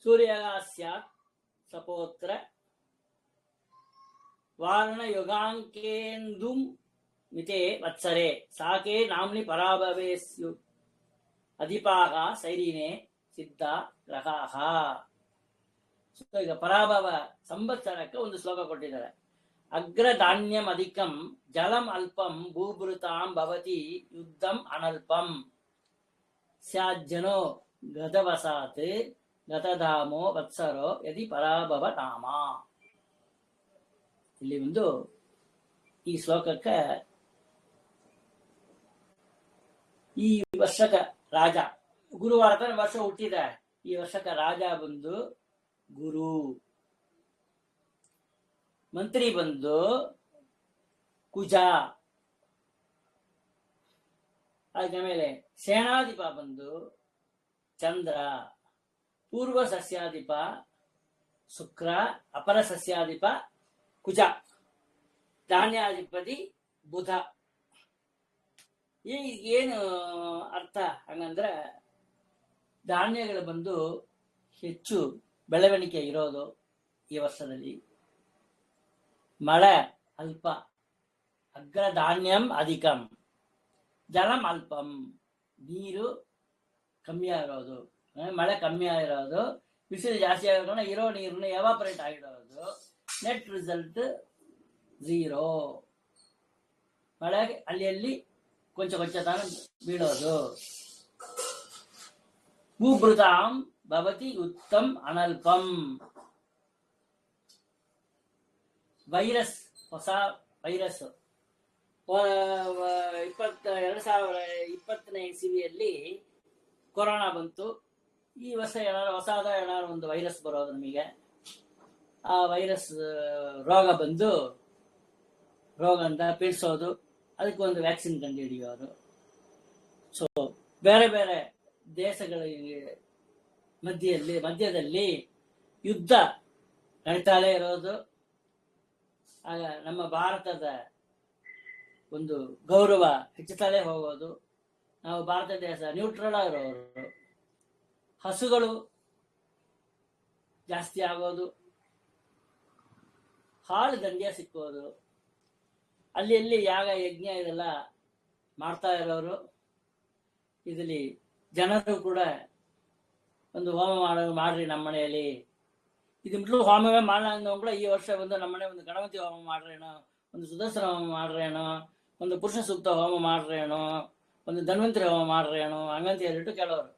S1: ಸೂರ್ಯಃ ಸ್ಯಾತ್ ಸಪೋತ್ರ ವಾರಣಯುಗಾಂಕೇಂದುಂ ಮಿತೆ ವತ್ಸರೆ ಸಾಕೆ ನಾಮ್ನಿ ಪರಾಭವೇ ಸ್ಯು ಅಧಿಪಾಹ ಸೈರಿನೇ ಸಿದ್ಧ ಗ್ರಹಾಹ. ಈಗ ಪರಾಭವ ಸಂವತ್ಸರಕ್ಕೆ ಒಂದು ಶ್ಲೋಕ ಕೊಟ್ಟಿದ್ದಾರೆ. ಅಗ್ರಧಾನ್ಯಂ ಅಧಿಕಂ ಜಲಂ ಅಲ್ಪಂ ಭೂಭೃತಾಂ ಭವತಿ ಯುದ್ಧಂ ಅನಲ್ಪಂ ಸ್ಯಾಜ್ಜನೋ ಗತವಸಾತ್ ಗತಧಾಮೋ ವತ್ಸರೋ ಯದಿ ಪರಾಭವ ನಾಮ. ಇಲ್ಲಿ ಒಂದು ಈ ಶ್ಲೋಕಕ್ಕೆ ಈ ವರ್ಷಕ ರಾಜ ಗುರುವಾರ ವರ್ಷ ಹುಟ್ಟಿದ ಈ ವರ್ಷಕ ರಾಜ ಬಂದು ಗುರು, ಮಂತ್ರಿ ಬಂದು ಕುಜ, ಆಮೇಲೆ ಸೇನಾಧಿಪ ಬಂದು ಚಂದ್ರ, ಪೂರ್ವ ಸಸ್ಯಾಧಿಪ ಶುಕ್ರ, ಅಪರ ಸಸ್ಯಾಧಿಪ ಕುಜ, ಧಾನ್ಯಾಧಿಪತಿ ಬುಧ. ಏನು ಅರ್ಥ ಹಂಗಂದ್ರೆ ಧಾನ್ಯಗಳು ಬಂದು ಹೆಚ್ಚು ಬೆಳವಣಿಗೆ ಇರೋದು ಈ ವರ್ಷದಲ್ಲಿ, ಮಳೆ ಅಲ್ಪ, ಅಗ್ರಧಾನ್ಯಂ ಅಧಿಕಂ ಜಲಂ ಅಲ್ಪಂ ನೀರು ಕಮ್ಮಿ ಆಗಿರೋದು, ಮಳೆ ಕಮ್ಮಿ ಆಗಿರೋದು, ಬಿಸಿಲು ಜಾಸ್ತಿ ಆಗಿರೋದು, ಇರೋ ನೀರನ್ನು ಎವಾಪರೇಟ್ ಆಗಿರೋದು, ನೆಟ್ ರಿಸಲ್ಟ್ 0. ಮಳೆ ಅಲ್ಲಿ ಕೊಂಚ ತಾನು ಬೀಳೋದು. ಭೂಭೃತಾಂ ಭವತಿ ಉತ್ತಮ್ ಅನಲ್ಪಂ. ವೈರಸ್, ಹೊಸ ವೈರಸ್ 2020ನೇ ಇಸವಿಯಲ್ಲಿ ಕೊರೋನಾ ಬಂತು. ಈ ವರ್ಷ ಏನಾದ್ರು ಹೊಸದ ಏನಾದ್ರು ಒಂದು ವೈರಸ್ ಬರೋದು ನಮಗೆ. ಆ ವೈರಸ್ ರೋಗ ಬಂದು ರೋಗ ಅಂತ ಪೀಡಿಸೋದು, ಅದಕ್ಕೆ ಒಂದು ವ್ಯಾಕ್ಸಿನ್ ಕಂಡು ಹಿಡಿಯೋದು. ಸೊ ಬೇರೆ ಬೇರೆ ದೇಶಗಳ ಮಧ್ಯದಲ್ಲಿ ಯುದ್ಧ ನಡೀತಾಲೇ ಇರೋದು. ಆಗ ನಮ್ಮ ಭಾರತದ ಒಂದು ಗೌರವ ಹೆಚ್ಚುತ್ತಲೇ ಹೋಗೋದು. ನಾವು ಭಾರತ ದೇಶ ನ್ಯೂಟ್ರಲ್ ಆಗಿರೋರು. ಹಸುಗಳು ಜಾಸ್ತಿ ಆಗೋದು, ಹಾಳು ದಂಡ್ಯ ಸಿಕ್ಕೋದು, ಅಲ್ಲಿ ಯಾಗ ಯಜ್ಞ ಇದೆಲ್ಲ ಮಾಡ್ತಾ ಇರೋರು. ಇದರಲ್ಲಿ ಜನರು ಕೂಡ ಒಂದು ಹೋಮ ಮಾಡ್ರಿ ನಮ್ಮ ಮನೆಯಲ್ಲಿ. ಇದು ಬಿಟ್ಟು ಹೋಮವೇ ಮಾಡೋಣ ಕೂಡ ಈ ವರ್ಷ ಬಂದು ನಮ್ಮನೆ ಒಂದು ಗಣಪತಿ ಹೋಮ ಮಾಡ್ರೇನೋ, ಒಂದು ಸುದರ್ಶನ ಹೋಮ ಮಾಡ್ರೇನೋ, ಒಂದು ಪುರುಷ ಸೂಕ್ತ ಹೋಮ ಮಾಡ್ರೇನೋ, ಒಂದು ಧನ್ವಂತರಿ ಹೋಮ ಮಾಡ್ರೇನೋ ಹಂಗಂತ ಹೇಳಿಟ್ಟು ಕೆಲವರು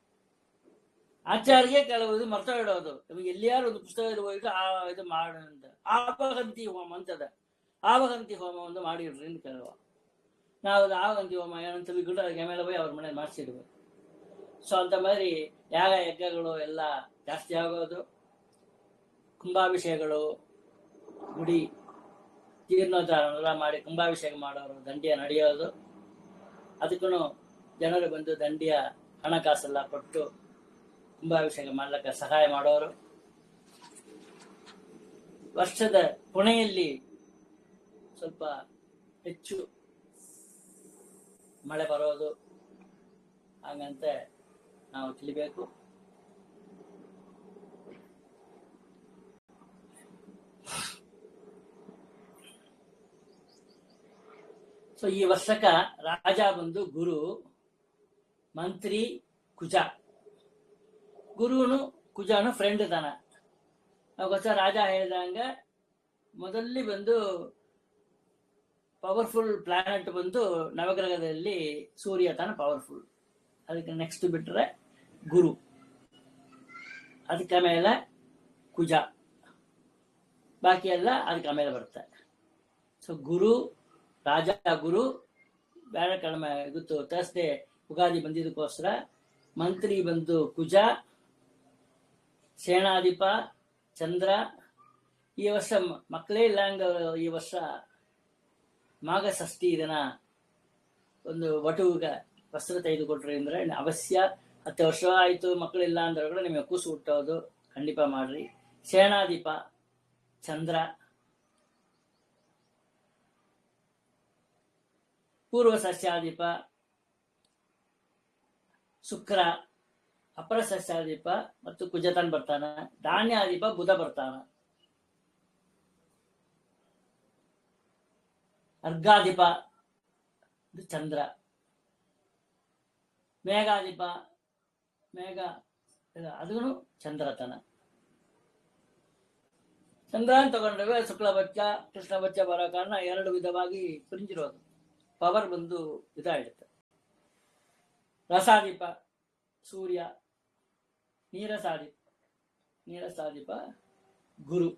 S1: ಆಚಾರ್ಯ ಕೆಲವುದು ಮರ್ತ ಇಡೋದು. ನಮಗೆ ಎಲ್ಲಿಯಾರು ಒಂದು ಪುಸ್ತಕ ಹೋಗಿಟ್ಟು ಇದು ಅಂತ ಆವಹಂತಿ ಹೋಮ ಅಂತದ, ಆವಹಂತಿ ಹೋಮ ಒಂದು ಮಾಡಿಡ್ರಿ ಅಂತ ಕೆಲವ. ನಾವು ಆವಹಂತಿ ಹೋಮ ಏನಂತ ಬಿಟ್ಟು ಅದಕ್ಕೆ ಮೇಲೆ ಹೋಗಿ ಅವ್ರ ಮನೇಲಿ ಮಾಡಿಸಿಡ್ಬೇಕು. ಸೊ ಅಂತ ಮಾದಿರಿ ಯಾಗ ಯಜ್ಞಗಳು ಎಲ್ಲ ಜಾಸ್ತಿ ಆಗೋದು. ಕುಂಭಾಭಿಷೇಕಗಳು, ಗುಡಿ ಜೀರ್ಣೋದ್ಧಾರ ಮಾಡಿ ಕುಂಭಾಭಿಷೇಕ ಮಾಡೋರು, ದಂಡಿಯ ನಡೆಯೋದು. ಅದಕ್ಕೂ ಜನರು ಬಂದು ದಂಡಿಯ ಹಣಕಾಸೆಲ್ಲ ಕೊಟ್ಟು ಕುಂಭಾಭಿಷೇಕ ಮಾಡ್ಲಿಕ್ಕೆ ಸಹಾಯ ಮಾಡೋರು. ವರ್ಷದ ಕೊನೆಯಲ್ಲಿ ಸ್ವಲ್ಪ ಹೆಚ್ಚು ಮಳೆ ಬರೋದು ಹಾಗಂತೆ ನಾವು ತಿಳಿಬೇಕು. ಸೊ ಈ ವರ್ಷಕ ರಾಜ ಬಂದು ಗುರು, ಮಂತ್ರಿ ಕುಜ. ಗುರುನು ಕುಜಾನು ಫ್ರೆಂಡ್ ತಾನ. ಅವಾಗೋಸ್ಕರ ರಾಜ ಹೇಳಿದಂಗ ಮೊದಲಲ್ಲಿ ಬಂದು ಪವರ್ಫುಲ್ ಪ್ಲಾನೆಟ್ ಬಂದು ನವಗ್ರಹದಲ್ಲಿ ಸೂರ್ಯ ತಾನ ಪವರ್ಫುಲ್. ಅದಕ್ಕೆ ನೆಕ್ಸ್ಟ್ ಬಿಟ್ರೆ ಗುರು, ಅದಕ್ಕೆ ಮೇಲೆ ಕುಜ, ಬಾಕಿ ಎಲ್ಲ ಅದಕ್ಕೆ ಮೇಲೆ ಬರುತ್ತೆ. ಸೊ ಗುರು ರಾಜ ಗುರು ಬೇಡ ಕಡಿಮೆ ಗೊತ್ತು. ಥರ್ಸ್ಡೇ ಉಗಾದಿ ಬಂದಿದ್ದಕ್ಕೋಸ್ಕರ ಮಂತ್ರಿ ಬಂದು ಕುಜ, ಸೇನಾಧಿಪ ಚಂದ್ರ. ಈ ವರ್ಷ ಮಕ್ಕಳೇ ಇಲ್ಲಂಗ ಈ ವರ್ಷ ಮಾಘ ಷಷ್ಠಿ ದಿನ ಒಂದು ವಟುವಿಗೆ ವಸ್ತ್ರ ತೆಗೆದುಕೊಟ್ರಿ ಅಂದ್ರೆ ಅವಶ್ಯ. 10 ವರ್ಷ ಆಯ್ತು ಮಕ್ಕಳಿಲ್ಲ ಅಂದ್ರೆ ಕೂಡ ನಿಮಗೆ ಕೂಸು ಹುಟ್ಟೋದು ಖಂಡಿತ ಮಾಡ್ರಿ. ಸೇನಾಧಿಪ ಚಂದ್ರ, ಪೂರ್ವ ಸಸ್ಯಾಧಿಪ ಶುಕ್ರ, ಅಪರ ಸಸ್ಯಾಧಿಪ ಮತ್ತು ಕುಜತನ್ ಬರ್ತಾನ. ಧಾನ್ಯಾಧಿಪ ಬುಧ ಬರ್ತಾನ. ಅರ್ಘಾಧಿಪ ಚಂದ್ರ, ಮೇಘಾಧಿಪ ಮೇಘ ಅದೂ ಚಂದ್ರತನ. ಚಂದ್ರ ಅಂತ ತಗೊಂಡ್ರೆ ಶುಕ್ಲ ಬಚ್ಚ ಕೃಷ್ಣ ಬಚ್ಚ ಬರೋ ಕಾರಣ 2 ವಿಧವಾಗಿ ಪ್ರಿಂಜಿರೋದು. ಪವರ್ ಬಂದು ಇದಾಗಿಡುತ್ತೆ. ರಸಾಧಿಪ ಸೂರ್ಯ, ನೀರಸಾಧಿಪ ಗುರು.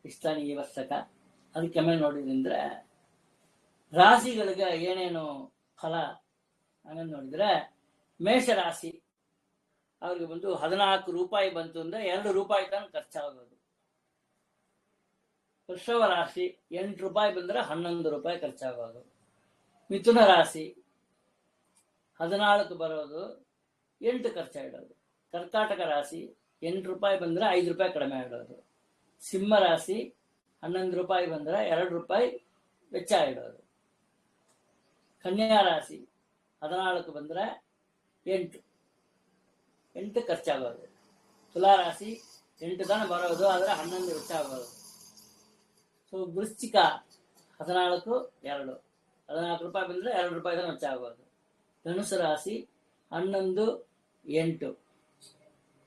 S1: ಇಷ್ಟಾನಿ ಈ ವರ್ಷಕ. ಅದಕ್ಕೆ ಮೇಲೆ ನೋಡಿದ್ರೆ ರಾಶಿಗಳಿಗೆ ಏನೇನು ಫಲ ಹಂಗಂತ ನೋಡಿದ್ರೆ, ಮೇಷರಾಶಿ ಅವ್ರಿಗೆ ಬಂದು 14 ರೂಪಾಯಿ ಬಂತು ಅಂದ್ರೆ 2 ರೂಪಾಯಿ ತನಕ ಖರ್ಚಾಗೋದು. ವೃಷಭ ರಾಶಿ 8 ರೂಪಾಯಿ ಬಂದ್ರೆ 11 ರೂಪಾಯಿ ಖರ್ಚಾಗೋದು. ಮಿಥುನ ರಾಶಿ 14 ಬರೋದು, 8 ಖರ್ಚಾಗಿಡೋದು. ಕರ್ಕಾಟಕ ರಾಶಿ 8 ರೂಪಾಯಿ ಬಂದ್ರೆ 5 ರೂಪಾಯಿ ಕಡಿಮೆ ಆಗಿಡೋದು. ಸಿಂಹ ರಾಶಿ 11 ರೂಪಾಯಿ ಬಂದ್ರೆ 2 ರೂಪಾಯಿ ವೆಚ್ಚ ಇಡೋದು. ಕನ್ಯಾ ರಾಶಿ 14 ಬಂದ್ರೆ 8 ಖರ್ಚಾಗೋದು. ತುಲಾ ರಾಶಿ 8 ತಾನ ಬರೋದು, ಆದ್ರೆ 11 ವೆಚ್ಚ ಆಗೋದು. ಸೊ ವೃಶ್ಚಿಕ 14 2 14 ರೂಪಾಯಿ ಬಂದ್ರೆ 2 ರೂಪಾಯಿ ತಾನ ವೆಚ್ಚ ಆಗೋದು. ಧನುಸು ರಾಶಿ 11 8.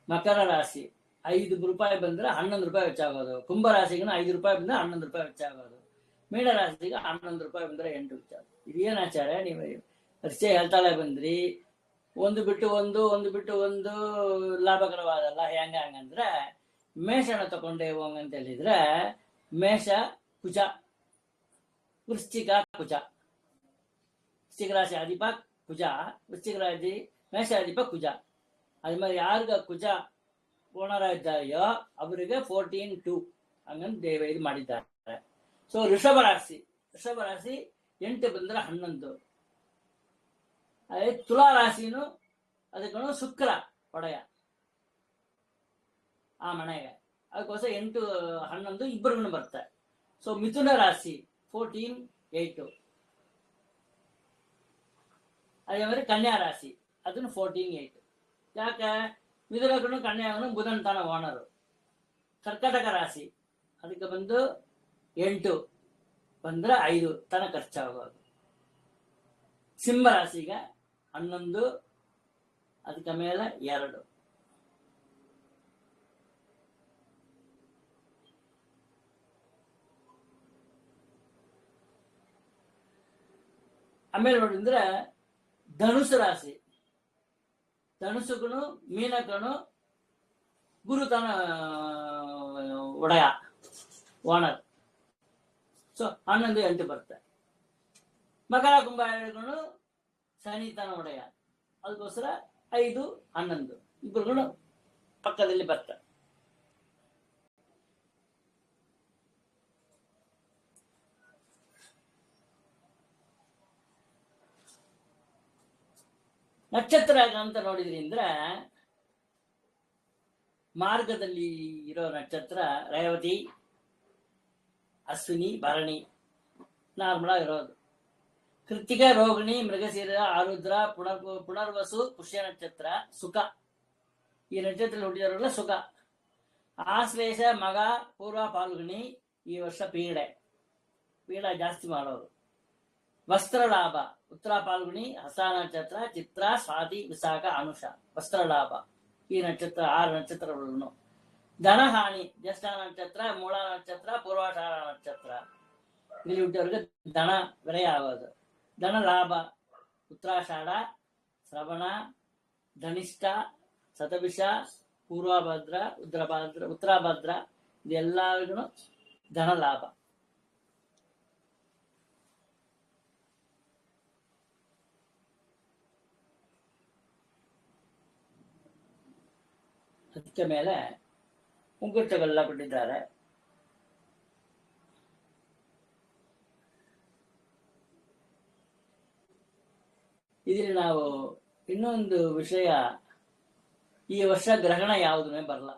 S1: ಮಕರ ರಾಶಿ 5 ರೂಪಾಯಿ ಬಂದ್ರೆ 11 ರೂಪಾಯಿ ವೆಚ್ಚ ಆಗೋದು. ಕುಂಭ ರಾಶಿಗೆ 5 ರೂಪಾಯಿ ಬಂದ್ರೆ 11 ರೂಪಾಯಿ ವೆಚ್ಚ ಆಗೋದು. ಮೀನ ರಾಶಿಗೆ 11 ರೂಪಾಯಿ ಬಂದ್ರೆ 8 ವೆಚ್ಚ ಆಗೋದು. ಇದೇನು ಆಚಾರ ನೀವು ಪರಿಚಯ ಹೇಳ್ತಾಳೆ ಬಂದ್ರಿ, ಒಂದು ಬಿಟ್ಟು ಒಂದು ಲಾಭಕರವಾದಲ್ಲ. ಹಂಗಂದ್ರೆ ಮೇಷನ ತಗೊಂಡೆ ಹೋಗಂತ ಹೇಳಿದ್ರೆ, ಮೇಷ ಕುಜ, ವೃಶ್ಚಿಕ ಕುಜ. ವೃಶ್ಚಿಕ ರಾಶಿ ಅಧಿಪ ಕುಜ, ವೃಶ್ಚಿಕ ರಾಶಿ ಮೇಷ ಅಧಿಪ ಕುಜ. ಅದ್ಮೇಲೆ ಯಾರಿಗ ಕುಜ ಓನರ ಇದ್ದಾರೆಯೋ ಅವರಿಗೆ 14-2 ಹಂಗಂತ ಇದು ಮಾಡಿದ್ದಾರೆ. ಸೊ ಋಷಭ ರಾಶಿ 8 ಬಂದ್ರೆ 11. ಅದೇ ತುಲಾ ರಾಶಿನೂ ಅದಕ್ಕೂ ಶುಕ್ರ ಒಡೆಯ ಆ ಮನೆಗೆ, ಅದಕ್ಕೋಸ್ಕರ 8 11 ಇಬ್ಬರಿಗೂ ಬರ್ತಾರೆ. ಸೊ ಮಿಥುನ ರಾಶಿ 14-8. ಅದೇ மாதிரி ಕನ್ಯಾ ರಾಶಿ ಅದನ್ನು 14-8. ಯಾಕೆ ಮಿಥುನಕ್ಕೂ ಕನ್ಯಾಗೂ ಬುಧನ್ ತಾನ ಓನರು. ಕರ್ಕಾಟಕ ರಾಶಿ ಅದಕ್ಕೆ ಬಂದು 8 ಬಂದ್ರೆ 5 ತನ ಖರ್ಚಾಗೋದು. ಸಿಂಹ ರಾಶಿಗೆ 11 ಅದಕ್ಕೆ ಮೇಲೆ 2. ಆಮೇಲೆ ನೋಡಿದ್ರೆ ಧನುಸು ರಾಶಿ, ಧನುಸುಗೂ ಮೀನಕ್ಕೂ ಗುರು ತನ ಒಡೆಯ ಓನರ್. ಸೊ 11-8 ಬರುತ್ತೆ. ಮಕರ ಕುಂಭ ಹೇಳಿಕೊಂಡು ಶನಿ ತನ ಒಡೆಯ, ಅದಕ್ಕೋಸ್ಕರ 5-11 ಇಬ್ಬರಿಗೂ ಪಕ್ಕದಲ್ಲಿ ಬರ್ತಾರೆ. ನಕ್ಷತ್ರ ಅಂತ ನೋಡಿದ್ರಿ ಅಂದ್ರೆ ಮಾರ್ಗದಲ್ಲಿ ಇರೋ ನಕ್ಷತ್ರ ರೇವತಿ, ಅಶ್ವಿನಿ, ಭರಣಿ ನಾರ್ಮಲ್ ಆಗಿರೋದು. ಕೃತಿಕ, ರೋಹಿಣಿ, ಮೃಗಶಿರ, ಆರುದ್ರ, ಪುನರ್ವಸು, ಪುಷ್ಯ ನಕ್ಷತ್ರ ಸುಖ. ಈ ನಕ್ಷತ್ರದಲ್ಲಿ ಹುಟ್ಟಿದವರೆಲ್ಲ ಸುಖ. ಆಶ್ಲೇಷ, ಮಗ, ಪೂರ್ವ ಪಾಲ್ಗುಣಿ ಈ ವರ್ಷ ಪೀಡೆ ಜಾಸ್ತಿ ಮಾಡೋರು. ವಸ್ತ್ರ ಲಾಭ ಉತ್ತರ ಪಾಲ್ಗುಣಿ, ಹಸ ನಕ್ಷತ್ರ, ಚಿತ್ರ, ಸ್ವಾತಿ, ವಿಶಾಖ, ಅನುಷ ವಸ್ತ್ರ ಲಾಭ ಈ ನಕ್ಷತ್ರ 6 ನಕ್ಷತ್ರಗಳನ್ನು. ಧನಹಾನಿ ಜ್ಯೇಷ್ಠ ನಕ್ಷತ್ರ, ಮೂಲ ನಕ್ಷತ್ರ, ಪೂರ್ವಾಷಾಢ ನಕ್ಷತ್ರ ಇಲ್ಲಿ ಹುಟ್ಟಿದವರಿಗೆ ಧನ ವ್ಯಯ ಆಗೋದು. ಧನ ಲಾಭ ಉತ್ತರಾಷಾಢ, ಶ್ರವಣ, ಧನಿಷ್ಠ, ಶತಭಿಷ, ಪೂರ್ವಭದ್ರ, ಉತ್ತರಾಭದ್ರ ಇದೆಲ್ಲರಿಗೂ ಧನ ಲಾಭ. ಅದಕ್ಕೆ ಮೇಲೆ ಮುಂಗುಟ್ಟುಗಳೆಲ್ಲ ಕೊಟ್ಟಿದ್ದಾರೆ. ಇದರಲ್ಲಿ ನಾವು ಇನ್ನೊಂದು ವಿಷಯ, ಈ ವರ್ಷ ಗ್ರಹಣ ಯಾವುದನ್ನೇ ಬರಲ್ಲ.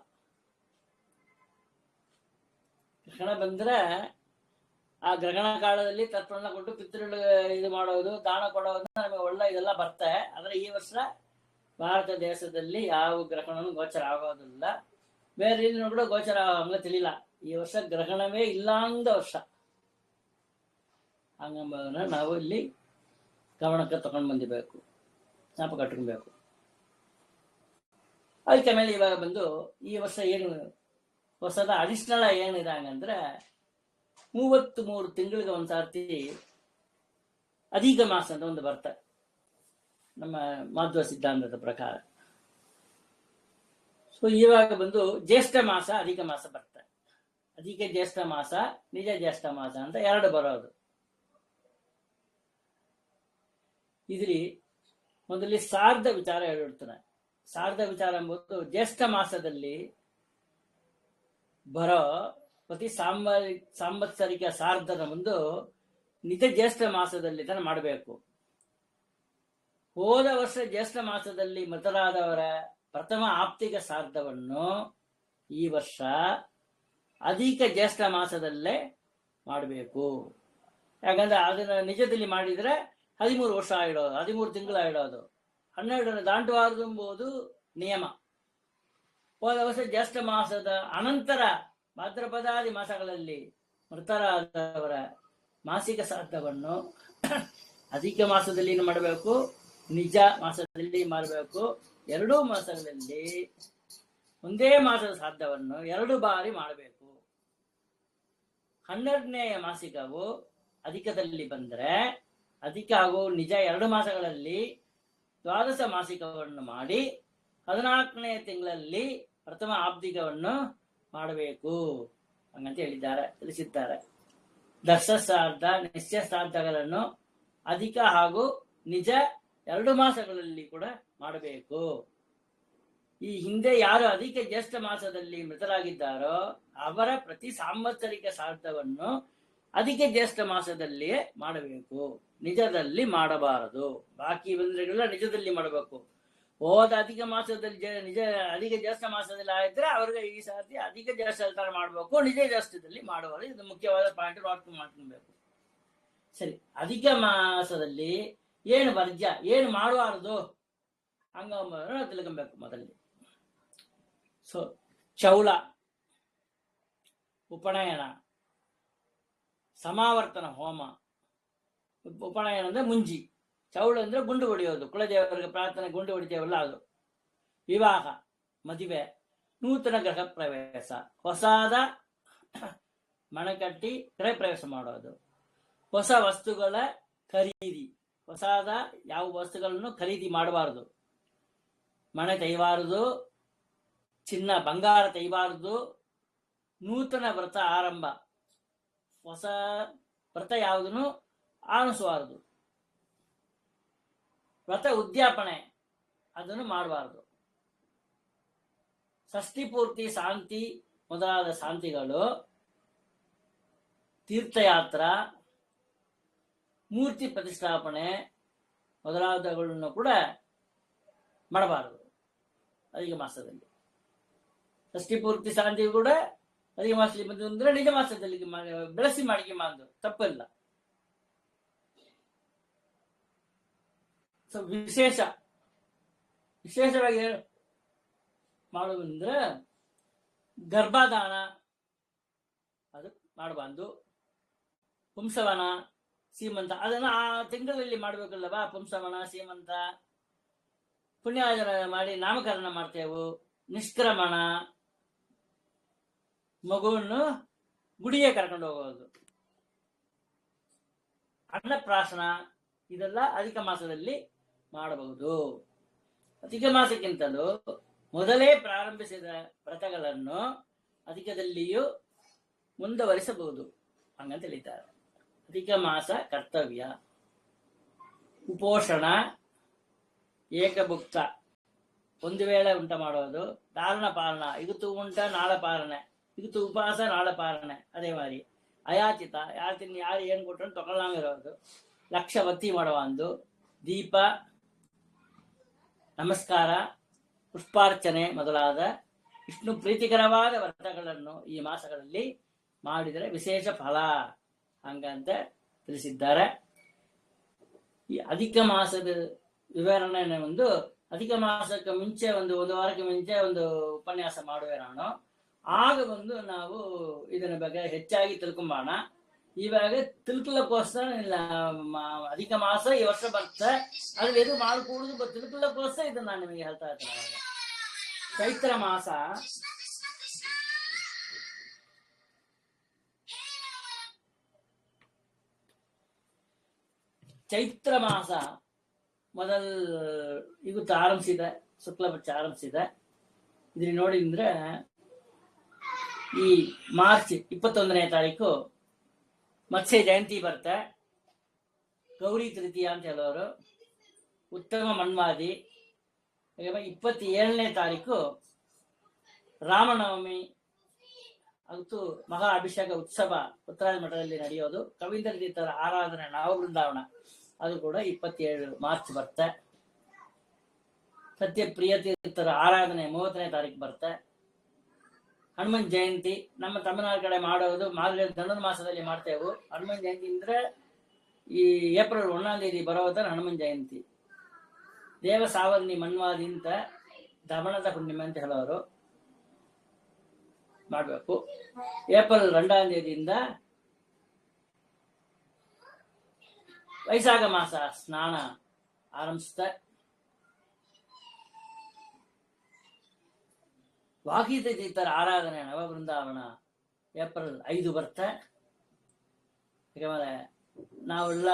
S1: ಗ್ರಹಣ ಬಂದ್ರೆ ಆ ಗ್ರಹಣ ಕಾಲದಲ್ಲಿ ತತ್ವನ್ನ ಕೊಟ್ಟು ಪಿತೃಗಳಿಗೆ ಇದು ಮಾಡೋದು, ದಾನ ಕೊಡೋದು ನಮಗೆ ಒಳ್ಳೆ ಇದೆಲ್ಲ ಬರ್ತದೆ. ಆದ್ರೆ ಈ ವರ್ಷ ಭಾರತ ದೇಶದಲ್ಲಿ ಯಾವ ಗ್ರಹಣನೂ ಗೋಚರ ಆಗೋದಿಲ್ಲ. ಬೇರೆ ಇಲ್ಲಿ ಕೂಡ ಗೋಚರ ಹಂಗ ತಿಳಿಲ್ಲ. ಈ ವರ್ಷ ಗ್ರಹಣವೇ ಇಲ್ಲ ಅಂದ ವರ್ಷ. ಹಂಗಂಬ ನಾವು ಇಲ್ಲಿ ಗಮನಕ್ಕೆ ತಗೊಂಡು ಬಂದಿರಬೇಕು, ಜ್ಞಾಪಕ ಕಟ್ಕೊಬೇಕು. ಅದಕ್ಕೆ ಮೇಲೆ ಇವಾಗ ಬಂದು ಈ ವರ್ಷ ಏನು ಹೊಸದ ಅಡಿಷನಲ್ ಏನಿದೆ ಹಂಗಂದ್ರೆ 33 ತಿಂಗಳಿಗೆ ಒಂದ್ಸಾರ್ತಿ ಅಧಿಕ ಮಾಸ ಅಂತ ಒಂದು ಬರ್ತದೆ ನಮ್ಮ ಮಾಧ್ವ ಸಿದ್ಧಾಂತದ ಪ್ರಕಾರ. ಸೊ ಇವಾಗ ಬಂದು ಜ್ಯೇಷ್ಠ ಮಾಸ, ಅಧಿಕ ಮಾಸ ಬರ್ತದೆ. ಅಧಿಕ ಜ್ಯೇಷ್ಠ ಮಾಸ, ನಿಜ ಜ್ಯೇಷ್ಠ ಮಾಸ ಅಂತ 2 ಬರೋದು. ಇದ್ರಿ ಮೊದಲಿ ಸಾರ್ಧ ವಿಚಾರ ಹೇಳಿರ್ತಾನೆ. ಸಾರ್ಧ ವಿಚಾರ ಎಂಬುದು ಜ್ಯೇಷ್ಠ ಮಾಸದಲ್ಲಿ ಬರೋ ಪ್ರತಿ ಸಾಂವತ್ಸರಿಕ ಸಾರ್ಧನ ಒಂದು ನಿಜ ಜ್ಯೇಷ್ಠ ಮಾಸದಲ್ಲಿ ತಾನೆ ಮಾಡಬೇಕು. ಹೋದ ವರ್ಷ ಜ್ಯೇಷ್ಠ ಮಾಸದಲ್ಲಿ ಮೃತರಾದವರ ಪ್ರಥಮ ಆಪ್ತಿಕ ಸಾರ್ಧವನ್ನು ಈ ವರ್ಷ ಅಧಿಕ ಜ್ಯೇಷ್ಠ ಮಾಸದಲ್ಲೇ ಮಾಡಬೇಕು. ಯಾಕಂದ್ರೆ ಅದನ್ನ ನಿಜದಲ್ಲಿ ಮಾಡಿದ್ರೆ 13 ವರ್ಷ ಇಡೋದು, 13 ತಿಂಗಳು ಇಡೋದು, 12 ದಾಟಬಾರದು ಎಂಬುದು ನಿಯಮ. ಹೋದ ವರ್ಷ ಜ್ಯೇಷ್ಠ ಮಾಸದ ಅನಂತರ ಭಾದ್ರಪದಾದಿ ಮಾಸಗಳಲ್ಲಿ ಮೃತರಾದವರ ಮಾಸಿಕ ಶ್ರಾದ್ದವನ್ನು ಅಧಿಕ ಮಾಸದಲ್ಲಿ ಮಾಡಬೇಕು, ನಿಜ ಮಾಸದಲ್ಲಿ ಮಾಡಬೇಕು. 2 ಮಾಸಗಳಲ್ಲಿ ಒಂದೇ ಮಾಸದ ಶ್ರಾದ್ದವನ್ನು 2 ಬಾರಿ ಮಾಡಬೇಕು. 12ನೇ ಮಾಸಿಕವು ಅಧಿಕದಲ್ಲಿ ಬಂದರೆ ಅಧಿಕ ಹಾಗೂ ನಿಜ 2 ಮಾಸಗಳಲ್ಲಿ ದ್ವಾದಶ ಮಾಸಿಕವನ್ನು ಮಾಡಿ 14ನೇ ತಿಂಗಳಲ್ಲಿ ಪ್ರಥಮ ಆಬ್ದಿಕವನ್ನು ಮಾಡಬೇಕು ಹಂಗಂತ ಹೇಳಿದ್ದಾರೆ, ತಿಳಿಸಿದ್ದಾರೆ. ದರ್ಶ ಶ್ರಾದ್ದ, ನಿಶ್ಚಯ ಶ್ರಾದ್ದಗಳನ್ನು ಅಧಿಕ ಹಾಗೂ ನಿಜ 2 ಮಾಸಗಳಲ್ಲಿ ಕೂಡ ಮಾಡಬೇಕು. ಈ ಹಿಂದೆ ಯಾರು ಅಧಿಕ ಜ್ಯೇಷ್ಠ ಮಾಸದಲ್ಲಿ ಮೃತರಾಗಿದ್ದಾರೋ ಅವರ ಪ್ರತಿ ಸಾಂವತ್ಸರಿಕ ಶ್ರಾದ್ದವನ್ನು ಅಧಿಕ ಜ್ಯೇಷ್ಠ ಮಾಸದಲ್ಲಿಯೇ ಮಾಡಬೇಕು, ನಿಜದಲ್ಲಿ ಮಾಡಬಾರದು. ಬಾಕಿ ಬಂದ್ರೆಲ್ಲ ನಿಜದಲ್ಲಿ ಮಾಡಬೇಕು. ಹೋದ ಅಧಿಕ ಮಾಸದಲ್ಲಿ ಅಧಿಕ ಜ್ಯೇಷ್ಠ ಮಾಸದಲ್ಲಿ ಆಗಿದ್ರೆ ಅವ್ರಿಗೆ ಈ ಸರ್ತಿ ಅಧಿಕ ಜ್ಯೇಷ್ಠ ಮಾಡಬೇಕು, ನಿಜ ಜ್ಯೇಷ್ಠದಲ್ಲಿ ಮಾಡುವರು. ಇದು ಮುಖ್ಯವಾದ ಪಾಯಿಂಟ್ ಮಾಡ್ಕೊಬೇಕು. ಸರಿ, ಅಧಿಕ ಮಾಸದಲ್ಲಿ ಏನು ವರ್ಜ್ಯ, ಏನು ಮಾಡಬಾರದು ಹಂಗ ತಿಳ್ಕೊಬೇಕು ಮೊದಲೇ. ಸೊ ಚೌಳ, ಉಪನಯನ, ಸಮಾವರ್ತನ ಹೋಮ. ಉಪನಯನ ಅಂದ್ರೆ ಮುಂಜಿ, ಚೌಳ ಅಂದ್ರೆ ಗುಂಡು ಹೊಡೆಯೋದು, ಕುಲದೇವರಿಗೆ ಪ್ರಾರ್ಥನೆ ಗುಂಡು ಹೊಡಿತೇವಲ್ಲ ಅದು. ವಿವಾಹ, ಮದುವೆ, ನೂತನ ಗೃಹ ಪ್ರವೇಶ, ಹೊಸಾದ ಮನೆ ಕಟ್ಟಿ ಗೃಹ ಪ್ರವೇಶ ಮಾಡೋದು, ಹೊಸ ವಸ್ತುಗಳ ಖರೀದಿ. ಹೊಸಾದ ಯಾವ ವಸ್ತುಗಳನ್ನು ಖರೀದಿ ಮಾಡಬಾರದು, ಮನೆ ತೆಯ್ಯಬಾರದು, ಚಿನ್ನ ಬಂಗಾರ ತೆಯ್ಯಬಾರದು. ನೂತನ ವ್ರತ ಆರಂಭ, ಹೊಸ ವ್ರತ ಯಾವುದನ್ನು ಆಣಿಸಬಾರದು. ವ್ರತ ಉದ್ಯಾಪನೆ ಅದನ್ನು ಮಾಡಬಾರದು. ಷಷ್ಠಿ ಪೂರ್ತಿ, ಶಾಂತಿ ಮೊದಲಾದ ಶಾಂತಿಗಳು, ತೀರ್ಥಯಾತ್ರ, ಮೂರ್ತಿ ಪ್ರತಿಷ್ಠಾಪನೆ ಮೊದಲಾದವುಗಳನ್ನು ಕೂಡ ಮಾಡಬಾರದು ಅಧಿಕ ಮಾಸದಲ್ಲಿ. ಷಷ್ಠಿ ಪೂರ್ತಿ ಶಾಂತಿ ಕೂಡ ಅಧಿಕ ಮಾಸದಲ್ಲಿ ಬಂದು ಅಂದ್ರೆ ನಿಜ ಮಾಸದಲ್ಲಿ ಬೆಳೆಸಿ ಮಾಡಿಕೆ ಮಾಡು ತಪ್ಪಿಲ್ಲ. ಸೊ ವಿಶೇಷವಾಗಿ ಮಾಡುವುದಂದ್ರೆ ಗರ್ಭಾಧಾನ ಅದು ಮಾಡಬಾರ್ದು. ಪುಂಸವನ, ಸೀಮಂತ ಅದನ್ನ ಆ ತಿಂಗಳಲ್ಲಿ ಮಾಡ್ಬೇಕಲ್ಲವಾ. ಪುಂಸವನ, ಸೀಮಂತ, ಪುಣ್ಯಾಜನ ಮಾಡಿ ನಾಮಕರಣ ಮಾಡ್ತೇವೆ. ನಿಷ್ಕ್ರಮಣ, ಮಗುವನ್ನು ಗುಡಿಗೆ ಕರ್ಕೊಂಡು ಹೋಗೋದು, ಅನ್ನಪ್ರಾಶನ, ಇದೆಲ್ಲ ಅಧಿಕ ಮಾಸದಲ್ಲಿ ಮಾಡಬಹುದು. ಅಧಿಕ ಮಾಸಕ್ಕಿಂತಲೂ ಮೊದಲೇ ಪ್ರಾರಂಭಿಸಿದ ವ್ರತಗಳನ್ನು ಅಧಿಕದಲ್ಲಿಯೂ ಮುಂದುವರಿಸಬಹುದು ಹಂಗಂತ ಹೇಳಿದ್ದಾರೆ. ಅಧಿಕ ಮಾಸ ಕರ್ತವ್ಯ: ಉಪೋಷಣ, ಏಕಭುಕ್ತ ಒಂದು ವೇಳೆ ಉಂಟ ಮಾಡೋದು, ಧಾರಣ ಪಾಲನ ಇವತ್ತು ಉಂಟ ನಾಳೆ ಪಾಲನೆ, ಇವತ್ತು ಉಪವಾಸ ನಾಳೆ ಪಾಲನೆ, ಅದೇ ಮಾರಿ ಅಯಾಚಿತ ಯಾರು ಏನು ಕೊಟ್ಟರು ತಗೊಳ್ಳಂಗಿರೋದು, ಲಕ್ಷ ಒತ್ತಿ ಮಾಡುವಂದು, ದೀಪ, ನಮಸ್ಕಾರ, ಪುಷ್ಪಾರ್ಚನೆ ಮೊದಲಾದ ವಿಷ್ಣು ಪ್ರೀತಿಕರವಾದ ವ್ರತಗಳನ್ನು ಈ ಮಾಸಗಳಲ್ಲಿ ಮಾಡಿದರೆ ವಿಶೇಷ ಫಲ ಹಂಗಂತ ತಿಳಿಸಿದ್ದಾರೆ. ಈ ಅಧಿಕ ಮಾಸದ ವಿವರಣೆ ಒಂದು ಅಧಿಕ ಮಾಸಕ್ಕೆ ಮುಂಚೆ ಒಂದು ವಾರಕ್ಕೆ ಮುಂಚೆ ಒಂದು ಉಪನ್ಯಾಸ ಮಾಡುವೆ ನಾನು. ಆಗ ಒಂದು ನಾವು ಇದರ ಬಗ್ಗೆ ಹೆಚ್ಚಾಗಿ ತಿಳ್ಕೊಂಬೋಣ. ಇವಾಗ ತಿಳ್ಕೊಳ್ಳೋಕ್ಕೋಸ್ಕರ ಅಧಿಕ ಮಾಸ ಈ ವರ್ಷ ಬರ್ತದೆ, ಅದ್ರಲ್ಲಿ ಎದು ಮಾಡ್ಕೊಡುದು ತಿಳ್ಕೊಳ್ಳೋಕ್ಕೋಸ್ಕರ ಇದನ್ನ ನಾನು ನಿಮಗೆ ಹೇಳ್ತಾ ಇರ್ತೇನೆ. ಚೈತ್ರ ಮಾಸ ಇವತ್ತು ಆರಂಭಿಸಿದೆ, ಶುಕ್ಲ ಪಕ್ಷ ಆರಂಭಿಸಿದೆ. ಇದ್ರಿ ನೋಡಿದ್ರೆ ಈ ಮಾರ್ಚ್ 21ನೇ ತಾರೀಕು ಮತ್ಸ್ಯ ಜಯಂತಿ ಬರುತ್ತೆ, ಗೌರಿ ತೃತೀಯ ಅಂತ ಹೇಳೋರು, ಉತ್ತಮ ಮನ್ವಾದಿ. 27ನೇ ತಾರೀಕು ರಾಮನವಮಿ, ಅದು ಮಹಾ ಅಭಿಷೇಕ ಉತ್ಸವ ಉತ್ತರಾಯ ಮಠದಲ್ಲಿ ನಡೆಯೋದು. ಕವೀಂದ್ರ ತೀರ್ಥರ ಆರಾಧನೆ ನವವೃಂದಾವನ, ಅದು ಕೂಡ 27 ಮಾರ್ಚ್ ಬರುತ್ತೆ. ಸತ್ಯಪ್ರಿಯ ತೀರ್ಥರ ಆರಾಧನೆ 30ನೇ ತಾರೀಕು ಬರುತ್ತೆ. ಹನುಮನ್ ಜಯಂತಿ ನಮ್ಮ ತಮಿಳುನಾಡು ಕಡೆ ಮಾಡೋದು ಧನುರ್ ಮಾಸದಲ್ಲಿ ಮಾಡ್ತೇವೆ. ಹನುಮನ್ ಜಯಂತಿ ಅಂದ್ರೆ ಈ ಏಪ್ರಿಲ್ 1ನೇ ತಾರೀಕು ಬರೋದರ ಹನುಮನ್ ಜಯಂತಿ. ದೇವ ಸಾವರ್ಣಿ ಮನ್ವಾದಿ ಅಂತ ದಮಣದ ಹುಣ್ಣಿಮೆ ಅಂತ ಹೇಳೋರು ಮಾಡಬೇಕು. ಏಪ್ರಿಲ್ 2ನೇ ತಾರೀಕಿಂದ ವೈಶಾಖ ಮಾಸ ಸ್ನಾನ ಆರಂಭಿಸುತ್ತೆ. ವಾಗೀತ ತೀರ್ಥರ ಆರಾಧನೆ ನವವೃಂದಾವನ ಏಪ್ರಿಲ್ 5 ಬರುತ್ತೆ. ಯಾಕಂದ್ರೆ ನಾವೆಲ್ಲ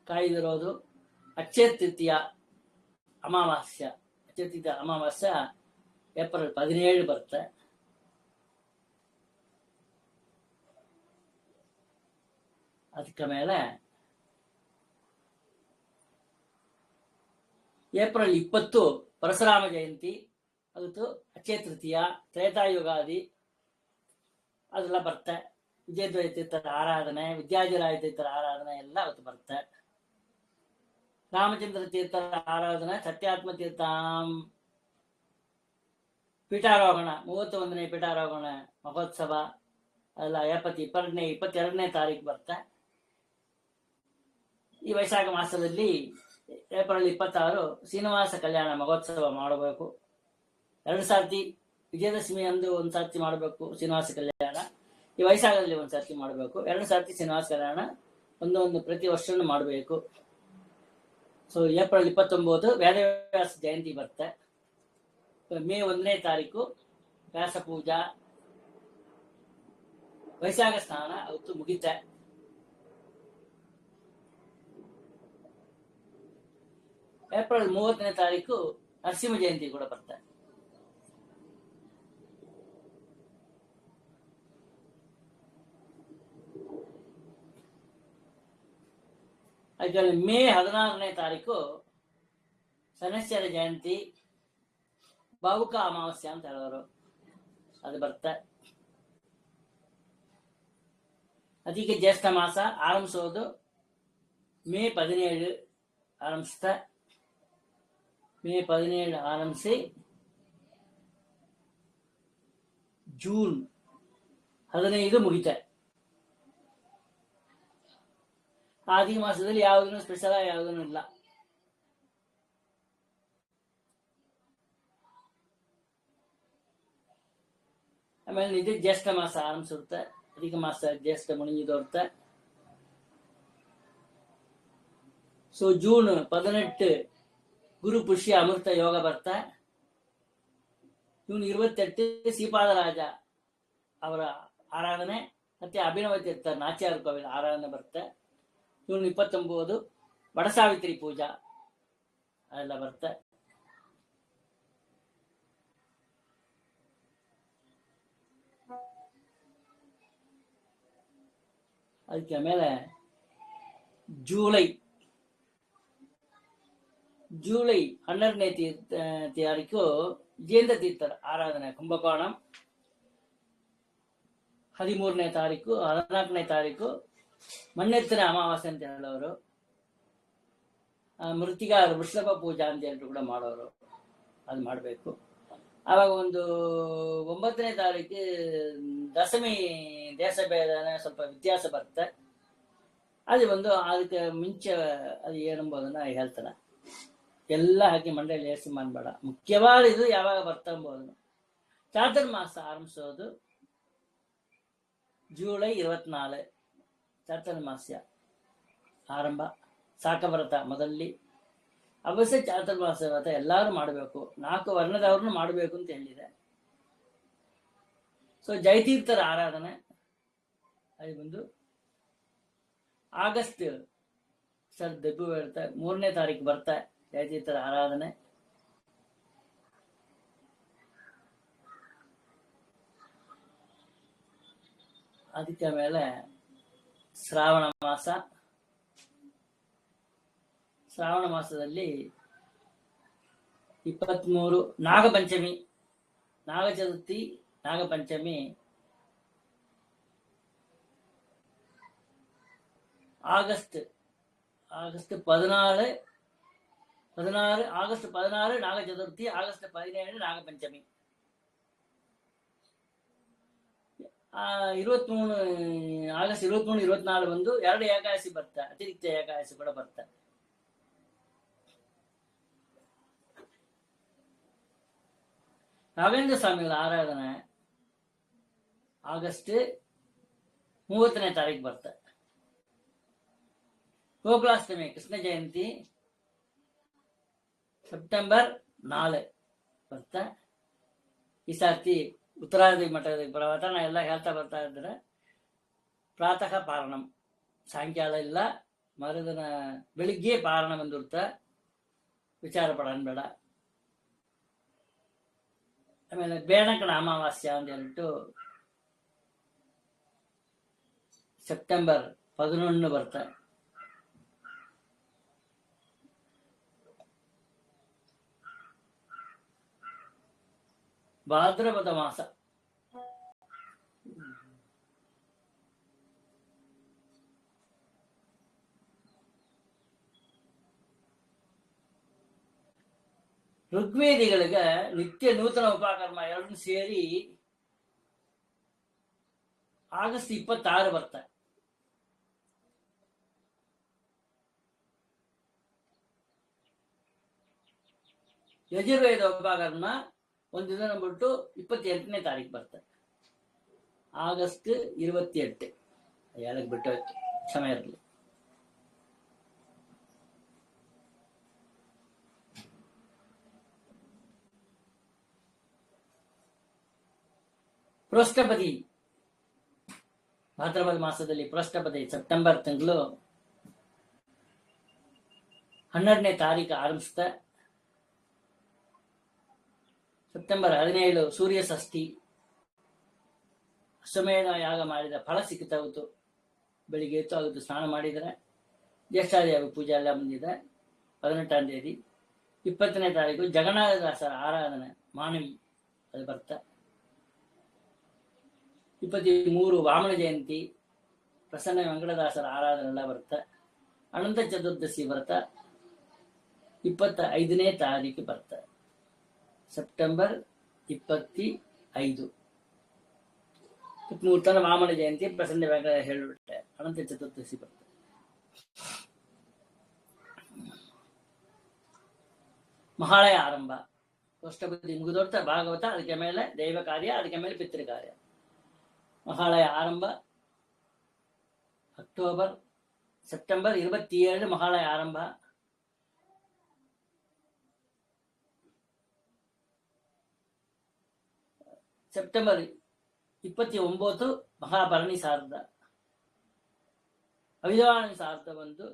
S1: ಕಾಯ್ದಿರೋದು ಅಕ್ಷಯ ತೃತೀಯ ಅಮಾವಾಸ್ಯ. ಅಕ್ಷಯ ತೃತೀಯ ಅಮಾವಾಸ್ಯ ಏಪ್ರಿಲ್ 17 ಬರುತ್ತೆ. ಅದಕ್ಕೆ ಮೇಲೆ ಏಪ್ರಿಲ್ 20 ಪರಶುರಾಮ ಜಯಂತಿ, ಅದು ಅಕ್ಷಯ ತೃತೀಯ, ತ್ರೇತಾಯುಗಾದಿ ಅದೆಲ್ಲ ಬರುತ್ತೆ. ವಿಜಯದ್ವೈತ ತೀರ್ಥರ ಆರಾಧನೆ, ವಿದ್ಯಾಧಿರಾಯ ತೀರ್ಥರ ಆರಾಧನೆ ಎಲ್ಲ ಅವತ್ತು ಬರುತ್ತೆ. ರಾಮಚಂದ್ರ ತೀರ್ಥರ ಆರಾಧನೆ, ಸತ್ಯಾತ್ಮ ತೀರ್ಥ ಪೀಠಾರೋಹಣ 31ನೇ ಪೀಠಾರೋಹಣ ಮಹೋತ್ಸವ ಅದೆಲ್ಲ ಏಪ್ರಿಲ್ 22ನೇ ತಾರೀಕು ಬರುತ್ತೆ. ಈ ವೈಶಾಖ ಮಾಸದಲ್ಲಿ ಏಪ್ರಿಲ್ 26 ಶ್ರೀನಿವಾಸ ಕಲ್ಯಾಣ ಮಹೋತ್ಸವ ಮಾಡಬೇಕು. 2 ಸರ್ತಿ ವಿಜಯದಶಮಿ ಅಂದು 1 ಸರ್ತಿ ಮಾಡಬೇಕು ಶ್ರೀನಿವಾಸ ಕಲ್ಯಾಣ. ಈ ವೈಶಾಖದಲ್ಲಿ 1 ಸರ್ತಿ ಮಾಡಬೇಕು. 2 ಸರ್ತಿ ಶ್ರೀನಿವಾಸ ಕಲ್ಯಾಣ ಒಂದು ಪ್ರತಿ ವರ್ಷನೂ ಮಾಡಬೇಕು. ಸೊ ಏಪ್ರಿಲ್ 29 ವೇದವ್ಯಾಸ ಜಯಂತಿ ಬರುತ್ತೆ. ಮೇ 1ನೇ ತಾರೀಕು ವ್ಯಾಸ ಪೂಜಾ, ವೈಶಾಖ ಸ್ನಾನ ಅವತ್ತು ಮುಗಿತೆ. ಏಪ್ರಿಲ್ 30ನೇ ತಾರೀಕು ನರಸಿಂಹ ಜಯಂತಿ ಕೂಡ ಬರುತ್ತೆ. ಅದರಲ್ಲಿ ಮೇ 16ನೇ ತಾರೀಕು ಶನೈಶ್ಚರ ಜಯಂತಿ, ಭಾವುಕ ಅಮಾವಾಸ್ಯ ಅಂತ ಹೇಳೋರು, ಅದು ಬರುತ್ತೆ. ಅದಕ್ಕೆ ಜ್ಯೇಷ್ಠ ಮಾಸ ಆರಂಭಿಸೋದು ಮೇ 17 ಆರಂಭಿಸ್ತಾ. ಮೇ 17 ಆರಂಭಿಸಿ ಜೂನ್ 15 ಮುಗಿತೆ. ಅಧಿಕ ಮಾಸದಲ್ಲಿ ಯಾವುದೂ ಸ್ಪೆಷಲ್ ಯಾವುದೂ ಇಲ್ಲ. ಆಮೇಲೆ ಇದು ಜ್ಯೇಷ್ಠ ಮಾಸ ಆರಂಭಿಸುತ್ತೆ. ಅಧಿಕ ಮಾಸ ಜ್ಯೇಷ್ಠ ಮುಣಿದೋರ್ತೆ. ಸೊ ಜೂನ್ 18 ಗುರು ಪುಷ್ಯ ಅಮೃತ ಯೋಗ ಬರ್ತ. ಜೂನ್ 28 ಶ್ರೀಪಾದರಾಜ ಅವರ ಆರಾಧನೆ ಮತ್ತೆ ಅಭಿನವ ತೀರ್ಥ ನಾಚ್ಯಾರ ಕೋವಿಲ ಆರಾಧನೆ ಬರುತ್ತೆ. ಜೂನ್ 29 ವಡಸಾವಿತ್ರಿ ಪೂಜಾ ಅದೆಲ್ಲ ಬರುತ್ತೆ. ಅದಕ್ಕೆ ಆಮೇಲೆ ಜೂಲೈ 12ನೇ ತಾರೀಕು ಜೇಂದ್ರ ತೀರ್ಥರ ಆರಾಧನೆ ಕುಂಭಕೋಣಂ. 13ನೇ ತಾರೀಕು 14ನೇ ತಾರೀಕು ಮಣ್ಣೆತ್ತಿನ ಅಮಾವಾಸ್ಯೆ ಅಂತ ಹೇಳೋರು. ಮೃತ್ತಿಗಾರ ವೃಷಭ ಪೂಜಾ ಅಂತ ಹೇಳ್ಬಿಟ್ಟು ಕೂಡ ಮಾಡೋರು, ಅದು ಮಾಡಬೇಕು. ಆವಾಗ ಒಂದು 9ನೇ ತಾರೀಕು ದಶಮಿ ದೇಶ ಭೇದನೆ ಸ್ವಲ್ಪ ವ್ಯತ್ಯಾಸ ಬರುತ್ತೆ. ಅದು ಒಂದು ಅದಕ್ಕೆ ಮುಂಚೆ ಅದು ಏನಂಬೋದನ್ನ ಹೇಳ್ತಾನೆ. ಎಲ್ಲ ಹಾಕಿ ಮಂಡಳಿ ಏರ್ಸಿ ಮಾಡಬೇಡ. ಮುಖ್ಯವಾದ ಇದು ಯಾವಾಗ ಬರ್ತಾ ಎಂಬುದನ್ನು. ಚಾತುರ್ಮಾಸ ಆರಂಭಿಸೋದು ಜೂಲೈ 24 ಚಾತುರ್ಮಾಸ್ಯ ಆರಂಭ. ಸಾಕವ್ರತ ಮೊದಲಿ ಅವಶ್ಯ ಚಾತುರ್ಮಾಸ ವ್ರತ ಎಲ್ಲರೂ ಮಾಡಬೇಕು. 4 ವರ್ಣದವ್ರನ್ನು ಮಾಡಬೇಕು ಅಂತ ಹೇಳಿದೆ. ಸೊ ಜಯತೀರ್ಥರ ಆರಾಧನೆ ಅದು ಬಂದು ಆಗಸ್ಟ್ ದೆಬ್ಬು ಬರುತ್ತೆ. 3ನೇ ತಾರೀಕು ಬರ್ತಾ ಜಯತೀರ್ಥರ ಆರಾಧನೆ. ಅದಕ್ಕೆ ಮೇಲೆ ಶ್ರಾವಣ ಮಾಸ. ಶ್ರಾವಣ ಮಾಸದಲ್ಲಿ 23 ನಾಗಪಂಚಮಿ, ನಾಗ ಚತುರ್ಥಿ, ನಾಗಪಂಚಮಿ ಆಗಸ್ಟ್ 16 ಆಗಸ್ಟ್ 16 ನಾಗ ಚತುರ್ಥಿ, ಆಗಸ್ಟ್ 17 ನಾಗಪಂಚಮಿ. 23 ಆಗಸ್ಟ್ 23, 24 ಬಂದು 2 ಏಕಾದಶಿ ಬರ್ತಾ, ಅತಿರಿಕ್ತ ಏಕಾದಶಿ ಕೂಡ ಬರ್ತಾ. ರಾಘವೇಂದ್ರ ಸ್ವಾಮಿಗಳ ಆರಾಧನೆ ಆಗಸ್ಟ್ 30ನೇ ತಾರೀಕು ಬರ್ತಾ. ಗೋಕುಲಾಷ್ಟಮಿ ಕೃಷ್ಣ ಜಯಂತಿ ಸೆಪ್ಟೆಂಬರ್ 4 ಬರ್ತಾ. ಈ ಸರ್ತಿ ಉತ್ತರಾದಿ ಮಠದ ಪ್ರವಚನ ಎಲ್ಲ ಹೇಳ್ತಾ ಬರ್ತಾ ಇದ್ದಾರೆ. ಪ್ರಾತಃ ಪಾರಣಂ, ಸಾಯಂಕಾಲ ಇಲ್ಲ, ಮರುದಿನ ಬೆಳಿಗ್ಗೆ ಪಾರಣ ಬಂದಿರ್ತ, ವಿಚಾರ ಪಡೋಣ ಬೇಡ. ಆಮೇಲೆ ಬೇಣಕನ ಅಮಾವಾಸ್ಯ ಅಂತ ಹೇಳ್ಬಿಟ್ಟು ಸೆಪ್ಟೆಂಬರ್ 11 ಬರ್ತಾ. ಭಾದ್ರಪದ ಮಾಸ ಋಗ್ವೇದಿಗಳಿಗೆ ನಿತ್ಯ ನೂತನ ಉಪಕರ್ಮ ಎರಡೂ ಸೇರಿ ಆಗಸ್ಟ್ 26 ಬರ್ತಾ. ಯಜುರ್ವೇದ ಉಪಕರ್ಮ ಒಂದು ದಿನ ಬಿಟ್ಟು 28ನೇ ತಾರೀಕು ಬರ್ತದೆ. ಆಗಸ್ಟ್ 28 ಹೇಳಕ್ ಬಿಟ್ಟು ಸಮಯ ಇರಲಿ. ಪೃಷ್ಠಪತಿ ಭಾದ್ರಪದ ಮಾಸದಲ್ಲಿ ಪೃಷ್ಠಪತಿ ಸೆಪ್ಟೆಂಬರ್ ತಿಂಗಳು 12ನೇ ತಾರೀಕು ಆರಂಭಿಸ್ತಾ. ಸೆಪ್ಟೆಂಬರ್ 17 ಸೂರ್ಯ ಷಷ್ಠಿ. ಅಶ್ವಮೇಧ ಯಾಗ ಮಾಡಿದ ಫಲ ಸಿಗ್ತಾ ಹೋಯ್ತು. ಬೆಳಿಗ್ಗೆ ಎತ್ತು ಆಗುತ್ತೆ, ಸ್ನಾನ ಮಾಡಿದರೆ ಜ್ಯೇಷ್ಠಾದೇವಿ ಪೂಜೆ ಎಲ್ಲ ಬಂದಿದೆ. 18ನೇ ತೇದಿ 20ನೇ ತಾರೀಕು ಜಗನ್ನಾಥದಾಸರ ಆರಾಧನೆ ಮಾನವಿ ಅದು ಬರ್ತಾ. 23 ವಾಮನ ಜಯಂತಿ, ಪ್ರಸನ್ನ ವೆಂಕಟದಾಸರ ಆರಾಧನೆ ಎಲ್ಲ ಬರ್ತಾ. ಅನಂತ ಚತುರ್ದಶಿ ಬರ್ತಾ 25ನೇ ತಾರೀಕು ಬರ್ತಾ. ಸೆಪ್ಟೆಂಬರ್ 25 ಮುಹೂರ್ತನ ವಾಮನ ಜಯಂತಿ ಪ್ರಸನ್ನ ಹೇಳಿಬಿಟ್ಟೆ. ಅನಂತ ಚತುರ್ದಶಿ ಬರ್ತದೆ. ಮಹಾಳಯ ಆರಂಭ, ಅಷ್ಟಬುದ್ಧಿ ಮುಗಿದೋಡ್ತ ಭಾಗವತ, ಅದಕ್ಕೆ ಮೇಲೆ ದೈವ ಕಾರ್ಯ, ಅದಕ್ಕೆ ಮೇಲೆ ಪಿತೃ ಕಾರ್ಯ. ಮಹಾಳಯ ಆರಂಭ ಸೆಪ್ಟೆಂಬರ್ 27 ಮಹಾಳಯ ಆರಂಭ. ಸೆಪ್ಟೆಂಬರ್ 29 ಮಹಾಭರಣಿ ಸಾರ್ಧ. ಅವಿಧಾನಿ ಸಾರ್ಧ ಬಂದು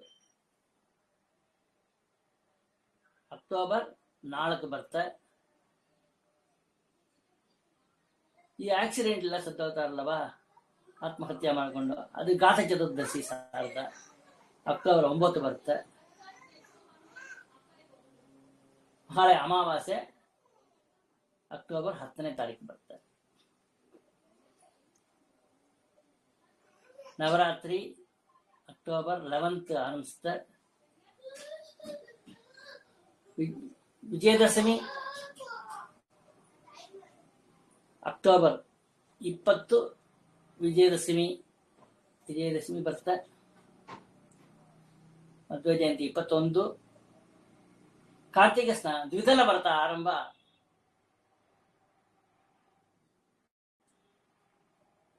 S1: ಅಕ್ಟೋಬರ್ 4 ಬರ್ತೆ. ಈ ಆಕ್ಸಿಡೆಂಟ್ ಎಲ್ಲ ಸತ್ತೋಗ್ತಾರಲ್ಲವ, ಆತ್ಮಹತ್ಯೆ ಮಾಡಿಕೊಂಡು, ಅದು ಗಾತ ಚತುರ್ದಶಿ ಸಾರ್ಧ ಅಕ್ಟೋಬರ್ 9 ಬರುತ್ತೆ. ಮಹಾಳಯ ಅಮಾವಾಸ್ಯೆ ಅಕ್ಟೋಬರ್ 10ನೇ ತಾರೀಕು ಬರುತ್ತೆ. ನವರಾತ್ರಿ ಅಕ್ಟೋಬರ್ 11 ಆರಂಭಿಸುತ್ತೆ. ವಿಜಯದಶಮಿ ಅಕ್ಟೋಬರ್ 20 ವಿಜಯದಶಮಿ ಬರುತ್ತೆ. ಮಧ್ವ ಜಯಂತಿ 21. ಕಾರ್ತಿಕ ಸ್ನಾನ ದ್ವಿದಳ ವ್ರತ ಆರಂಭ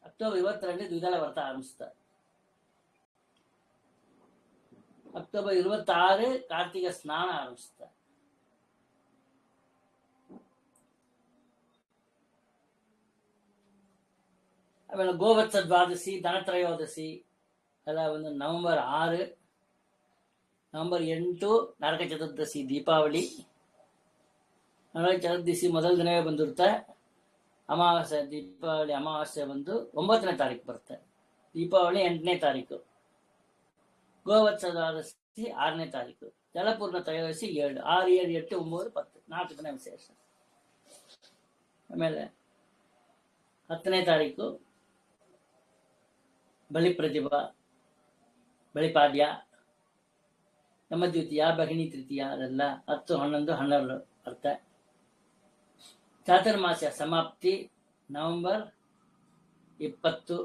S1: ಅಕ್ಟೋಬರ್ 22 ದ್ವಿದಳ ವ್ರತ ಆರಂಭಿಸುತ್ತೆ. ಅಕ್ಟೋಬರ್ 26 ಕಾರ್ತಿಕ ಸ್ನಾನ ಆರಂಭಿಸುತ್ತೆ. ಆಮೇಲೆ ಗೋವತ್ಸ ದ್ವಾದಶಿ, ಧನತ್ರಯೋದಶಿ ಎಲ್ಲ ಒಂದು ನವೆಂಬರ್ 6. ನವೆಂಬರ್ 8 ನರಕ ಚತುರ್ದಶಿ, ದೀಪಾವಳಿ. ನರಕ ಚತುರ್ದಶಿ ಮೊದಲ ದಿನವೇ ಬಂದಿರುತ್ತೆ. ಅಮಾವಾಸ್ಯೆ, ದೀಪಾವಳಿ ಅಮಾವಾಸ್ಯೆ ಬಂದು 9ನೇ ತಾರೀಕು ಬರುತ್ತೆ. ದೀಪಾವಳಿ 8ನೇ ತಾರೀಕು. ಗೋವತ್ಸ ದ್ವಾದಶಿ 6ನೇ ತಾರೀಕು. ಜಲಪೂರ್ಣ ತ್ರಯೋದಶಿ 7. 6, 7, 8, 9, 10 4 ದಿನ ವಿಶೇಷ. ಆಮೇಲೆ 10ನೇ ತಾರೀಕು ಬಲಿ ಪ್ರತಿಭಾ, ಬಲಿಪಾಡ್ಯ, ನಮ್ಮ ದ್ವಿತೀಯ, ಭಗಿನಿ ತೃತೀಯ, ಅದೆಲ್ಲ 10, 11, 12 ಬರುತ್ತೆ. ಚಾತುರ್ಮಾಸ್ಯ ಸಮಾಪ್ತಿ ನವೆಂಬರ್ 20.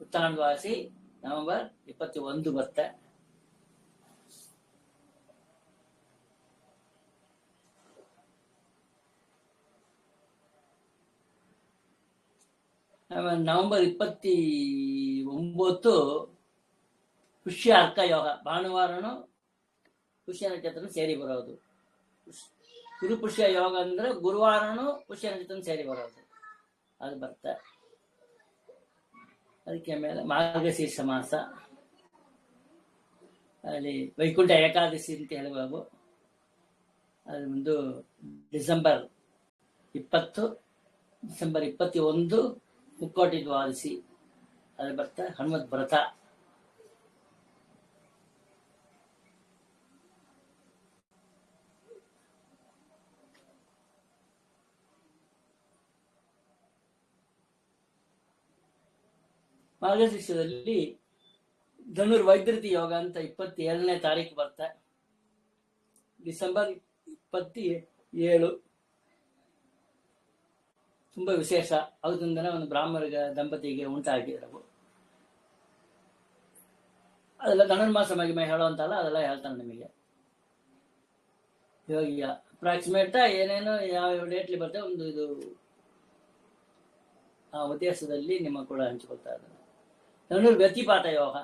S1: ಉತ್ತರಾಯಣವಾಸಿ ನವೆಂಬರ್ 21 ಬರುತ್ತೆ. ನವೆಂಬರ್ 29 ಪುಷ್ಯ ಅರ್ಕ ಯೋಗ, ಭಾನುವಾರನು ಪುಷ್ಯ ನಕ್ಷತ್ರ ಸೇರಿ ಬರೋದು. ಗುರು ಪುಷ್ಯ ಯೋಗ ಅಂದ್ರೆ ಗುರುವಾರನು ಪುಷ್ಯ ನಕ್ಷತ್ರ ಸೇರಿ ಬರೋದು, ಅದು ಬರುತ್ತೆ. ಅದಕ್ಕೆ ಮೇಲೆ ಮಾರ್ಗಶೀರ್ಷ ಮಾಸ, ಅಲ್ಲಿ ವೈಕುಂಠ ಏಕಾದಶಿ ಅಂತ ಹೇಳುವಾಗ ಅದು ಒಂದು ಡಿಸೆಂಬರ್ 20, ಡಿಸೆಂಬರ್ 21 ಮುಕ್ಕೋಟಿ ದ್ವಾದಶಿ, ಅದು ಬರ್ತಾ ಹನುಮತ್ ವ್ರತ. ಮಾರ್ಗಶೀರ್ಷದಲ್ಲಿ ಧನುರ್ ವೈದ್ಯತಿ ಯೋಗ ಅಂತ 27ನೇ ತಾರೀಕು ಬರ್ತಾ. ಡಿಸೆಂಬರ್ 27 ತುಂಬಾ ವಿಶೇಷ. ಅವತ್ತಿನ ಒಂದು ಬ್ರಾಹ್ಮಣ ದಂಪತಿಗೆ ಉಂಟಾಗಿರವು. ಅದೆಲ್ಲ ಧನುರ್ಮಾಸ ಮಹಿಮೆ ಹೇಳುವಂತಲ್ಲ, ಅದೆಲ್ಲ ಹೇಳ್ತಾನೆ ನಿಮಗೆ. ಇವಾಗ ಅಪ್ರಾಕ್ಸಿಮೇಟ್ ಏನೇನು ಯಾವ ಡೇಟ್ಲಿ ಬರ್ತದೆ ಒಂದು ಇದು ಆ ಉದ್ದೇಶದಲ್ಲಿ ನಿಮ್ಮ ಕೂಡ ಹಂಚಿಕೊಳ್ತಾ ಇದ್ದಾರೆ. ಧನುರ್ ವ್ಯತಿಪಾತ ಯೋಗ,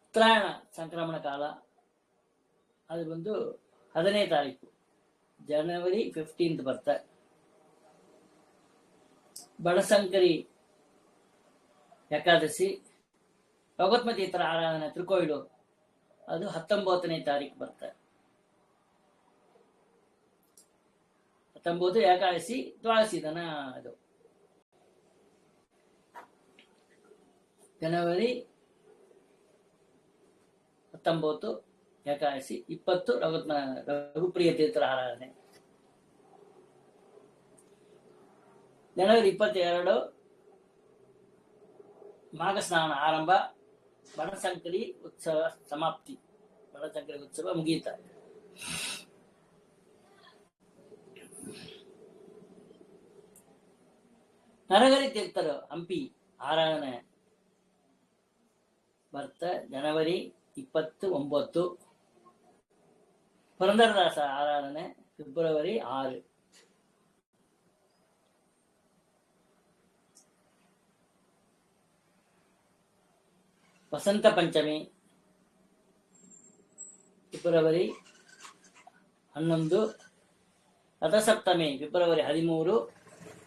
S1: ಉತ್ತರಾಯಣ ಸಂಕ್ರಮಣ ಕಾಲ, ಅದು ಬಂದು 10ನೇ ತಾರೀಕು ಜನವರಿ 15 ಬರ್ತಾ. ಬನಶಂಕರಿ ಏಕಾದಶಿ, ಭಗವತ್ಮತೀರ್ಥರ ಆರಾಧನೆ ತ್ರಿಕೋಯಿಲು, ಅದು 19ನೇ ತಾರೀಕು ಬರ್ತಾ. 19 ಏಕಾದಶಿ ದ್ವಾದಶಿ ದನ, ಅದು ಜನವರಿ 19 ಏಕಾದಶಿ, 20 ರಘುಪ್ರಿಯ ತೀರ್ಥರ ಆರಾಧನೆ. ಜನವರಿ 22 ಮಾಘ ಸ್ನಾನ ಆರಂಭ, ಬನಶಂಕರಿ ಉತ್ಸವ ಸಮಾಪ್ತಿ, ಬನಶಂಕರಿ ಉತ್ಸವ ಮುಗಿಯುತ್ತಾ. ನರಹರಿ ತೀರ್ಥರು ಹಂಪಿ ಆರಾಧನೆ ಬರ್ತ ಜನವರಿ 29. ಪುರಂದರದಾಸ ಆರಾಧನೆ February 6. Vasant Panchami February 11. Rathasaptami February 13.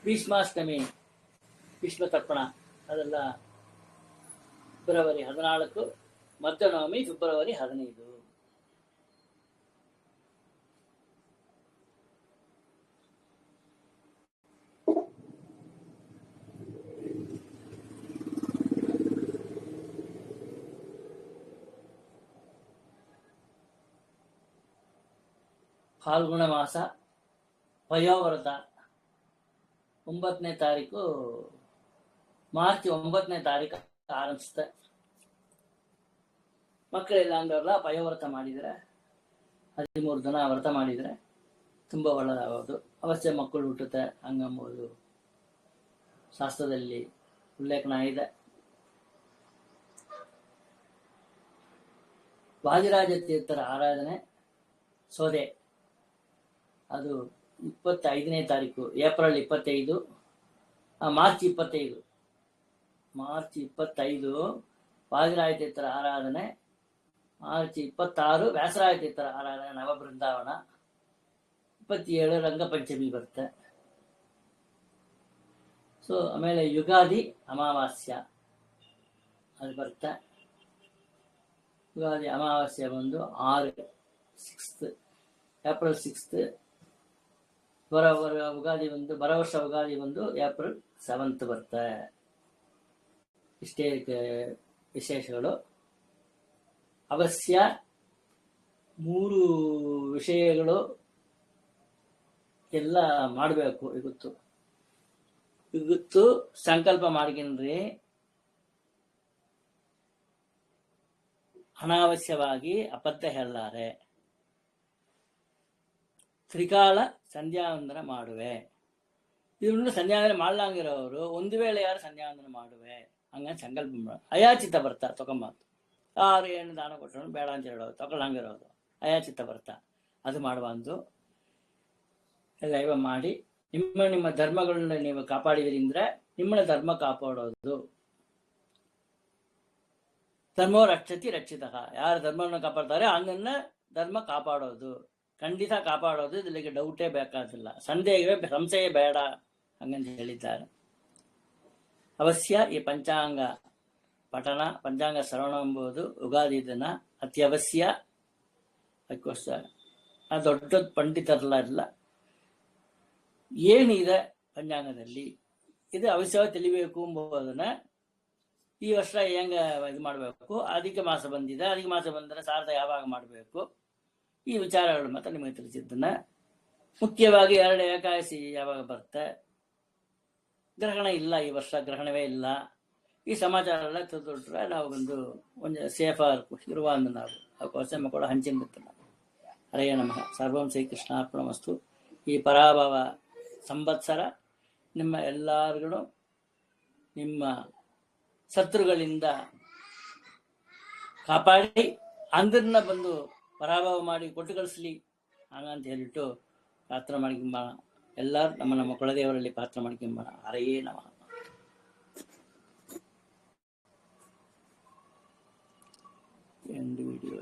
S1: Bhishmashtami Bhishma ತರ್ಪಣ ಅದೆಲ್ಲ ಫೆಬ್ರವರಿ 14. ಮಧ್ಯನವಮಿ ಫೆಬ್ರವರಿ 15. ಫಾಲ್ಗುಣ ಮಾಸ ವಯೋವ್ರತ 9ನೇ ತಾರೀಕು, ಮಾರ್ಚ್ 9ನೇ ತಾರೀಕು ಆರಂಭಿಸುತ್ತೆ. ಮಕ್ಕಳೆಲ್ಲ ಅಂದವರೆಲ್ಲ ಪಯೋವ್ರತ ಮಾಡಿದರೆ 13 ದಿನ ವ್ರತ ಮಾಡಿದರೆ ತುಂಬ ಒಳ್ಳೆಯದಾಗೋದು. ಅವಶ್ಯ ಮಕ್ಕಳು ಹುಟ್ಟುತ್ತೆ ಹಂಗಂಬೋದು ಶಾಸ್ತ್ರದಲ್ಲಿ ಉಲ್ಲೇಖನ ಇದೆ. ವಾದಿರಾಜ ತೀರ್ಥರ ಆರಾಧನೆ ಸೋದೆ, ಅದು 25ನೇ ತಾರೀಕು, ಏಪ್ರಿಲ್ 25. ಮಾರ್ಚ್ 25. ಮಾರ್ಚ್ 25 ವಾದಿರಾಜ ತೀರ್ಥರ ಆರಾಧನೆ. ಮಾರ್ಚ್ 26 ವ್ಯಾಸರಾಜ ತೀರ್ಥರ ಆರಾಧನೆ ನವಬೃಂದಾವನ. 27 ರಂಗಪಂಚಮಿ ಬರುತ್ತೆ. ಸೊ ಆಮೇಲೆ ಯುಗಾದಿ ಅಮಾವಾಸ್ಯ ಅದು ಬರುತ್ತೆ. ಯುಗಾದಿ ಅಮಾವಾಸ್ಯ ಬಂದು 6 ಏಪ್ರಿಲ್ 6. ಉಗಾದಿ ಬಂದು ಬರವರ್ಷ ಉಗಾದಿ ಬಂದು ಏಪ್ರಿಲ್ 7 ಬರುತ್ತೆ. ಇಷ್ಟೇ ವಿಶೇಷಗಳು. ಅವಶ್ಯ 3 ವಿಷಯಗಳು ಎಲ್ಲ ಮಾಡಬೇಕು. ಇವತ್ತು ಸಂಕಲ್ಪ ಮಾಡ್ಕೊಂಡ್ರಿ ಅನಾವಶ್ಯವಾಗಿ ಅಬದ್ಧ ಹೇಳಲಾರೆ. ತ್ರಿಕಾಲ ಸಂಧ್ಯಾವಂದನ ಮಾಡುವೆ. ಇದನ್ನು ಸಂಧ್ಯಾವಂದನ ಮಾಡ್ಲಾಂಗಿರೋರು ಒಂದು ವೇಳೆ ಯಾರು ಸಂಧ್ಯಾವಂದನ ಮಾಡುವೆ ಹಂಗ ಸಂಕಲ್ಪ ಮಾಡ. ಅಯಾಚಿತ ಬರ್ತಾ ತಗೊಂಬಾರ್ದು. ಯಾರು ಏನು ದಾನ ಕೊಟ್ಟರು ಬೇಡ ಅಂತ ಹೇಳೋದು, ತಗೊಳ್ಳಂಗಿರೋದು ಅಯಾಚಿತ ಬರ್ತಾ ಅದು ಮಾಡಬಾರ್ದು. ಎಲ್ಲ ಇವ ಮಾಡಿ ನಿಮ್ಮ ಧರ್ಮಗಳನ್ನ ನೀವು ಕಾಪಾಡಿದ್ರಿಂದ ನಿಮ್ಮನ್ನ ಧರ್ಮ ಕಾಪಾಡೋದು. ಧರ್ಮೋ ರಕ್ಷತಿ ರಕ್ಷಿತ. ಯಾರು ಧರ್ಮವನ್ನು ಕಾಪಾಡ್ತಾರೆ ಅದನ್ನ ಧರ್ಮ ಕಾಪಾಡೋದು, ಖಂಡಿತ ಕಾಪಾಡೋದು. ಇದಕ್ಕೆ ಡೌಟೇ ಬೇಕಾದಿಲ್ಲ, ಸಂಶಯ ಬೇಡ ಹಂಗಂತ ಹೇಳಿದ್ದಾರೆ. ಅವಶ್ಯ ಈ ಪಂಚಾಂಗ ಪಠನ, ಪಂಚಾಂಗ ಶ್ರವಣ ಎಂಬುದು ಯುಗಾದಿ ದಿನ ಅತ್ಯವಶ್ಯ. ಅದಕ್ಕೋಸ್ಕರ ದೊಡ್ಡ ಪಂಡಿತರಲ್ಲ ಏನಿದೆ ಪಂಚಾಂಗದಲ್ಲಿ ಇದು ಅವಶ್ಯವಾಗಿ ತಿಳಿಬೇಕು ಎಂಬುದನ್ನ ಈ ವರ್ಷ ಹೆಂಗ ಇದು ಮಾಡಬೇಕು. ಅಧಿಕ ಮಾಸ ಬಂದಿದೆ, ಅಧಿಕ ಮಾಸ ಬಂದರೆ ಸಾರ್ಧ ಯಾವಾಗ ಮಾಡಬೇಕು, ಈ ವಿಚಾರಗಳು ಮಾತ್ರ ನಿಮಗೆ ತಿಳಿಸಿದ್ದನ್ನ. ಮುಖ್ಯವಾಗಿ 2 ಏಕಾದಶಿ ಯಾವಾಗ ಬರುತ್ತೆ, ಗ್ರಹಣ ಇಲ್ಲ ಈ ವರ್ಷ, ಗ್ರಹಣವೇ ಇಲ್ಲ. ಈ ಸಮಾಚಾರ ಎಲ್ಲ ತಿಳಿದುಬಿಟ್ರೆ ನಾವು ಒಂದು ಸೇಫ್ ಇರುವ ನಾವು ಅವಕಾಶ ಕೂಡ ಹಂಚಿನ ಹರೇ ನಮಃ. ಸರ್ವಂ ಶ್ರೀಕೃಷ್ಣಾರ್ಪಣಮಸ್ತು. ಈ ಪರಾಭವ ಸಂವತ್ಸರ ನಿಮ್ಮ ಎಲ್ಲರಿಗೂ ನಿಮ್ಮ ಶತ್ರುಗಳಿಂದ ಕಾಪಾಡಿ ಅಂದ್ರನ್ನ ಬಂದು ಪರಾಭವ ಮಾಡಿ ಕೊಟ್ಟು ಕಳಿಸ್ಲಿ ಹಂಗಂತ ಹೇಳಿಟ್ಟು ಪ್ರಾರ್ಥನೆ ಮಾಡ್ಕೊಂಬೋಣ. ಎಲ್ಲರೂ ನಮ್ಮ ಕುಲದೇವರಲ್ಲಿ ಪ್ರಾರ್ಥನೆ ಮಾಡ್ಕೊಂಬೋಣ. ಹರೇ ನಮಃ. End video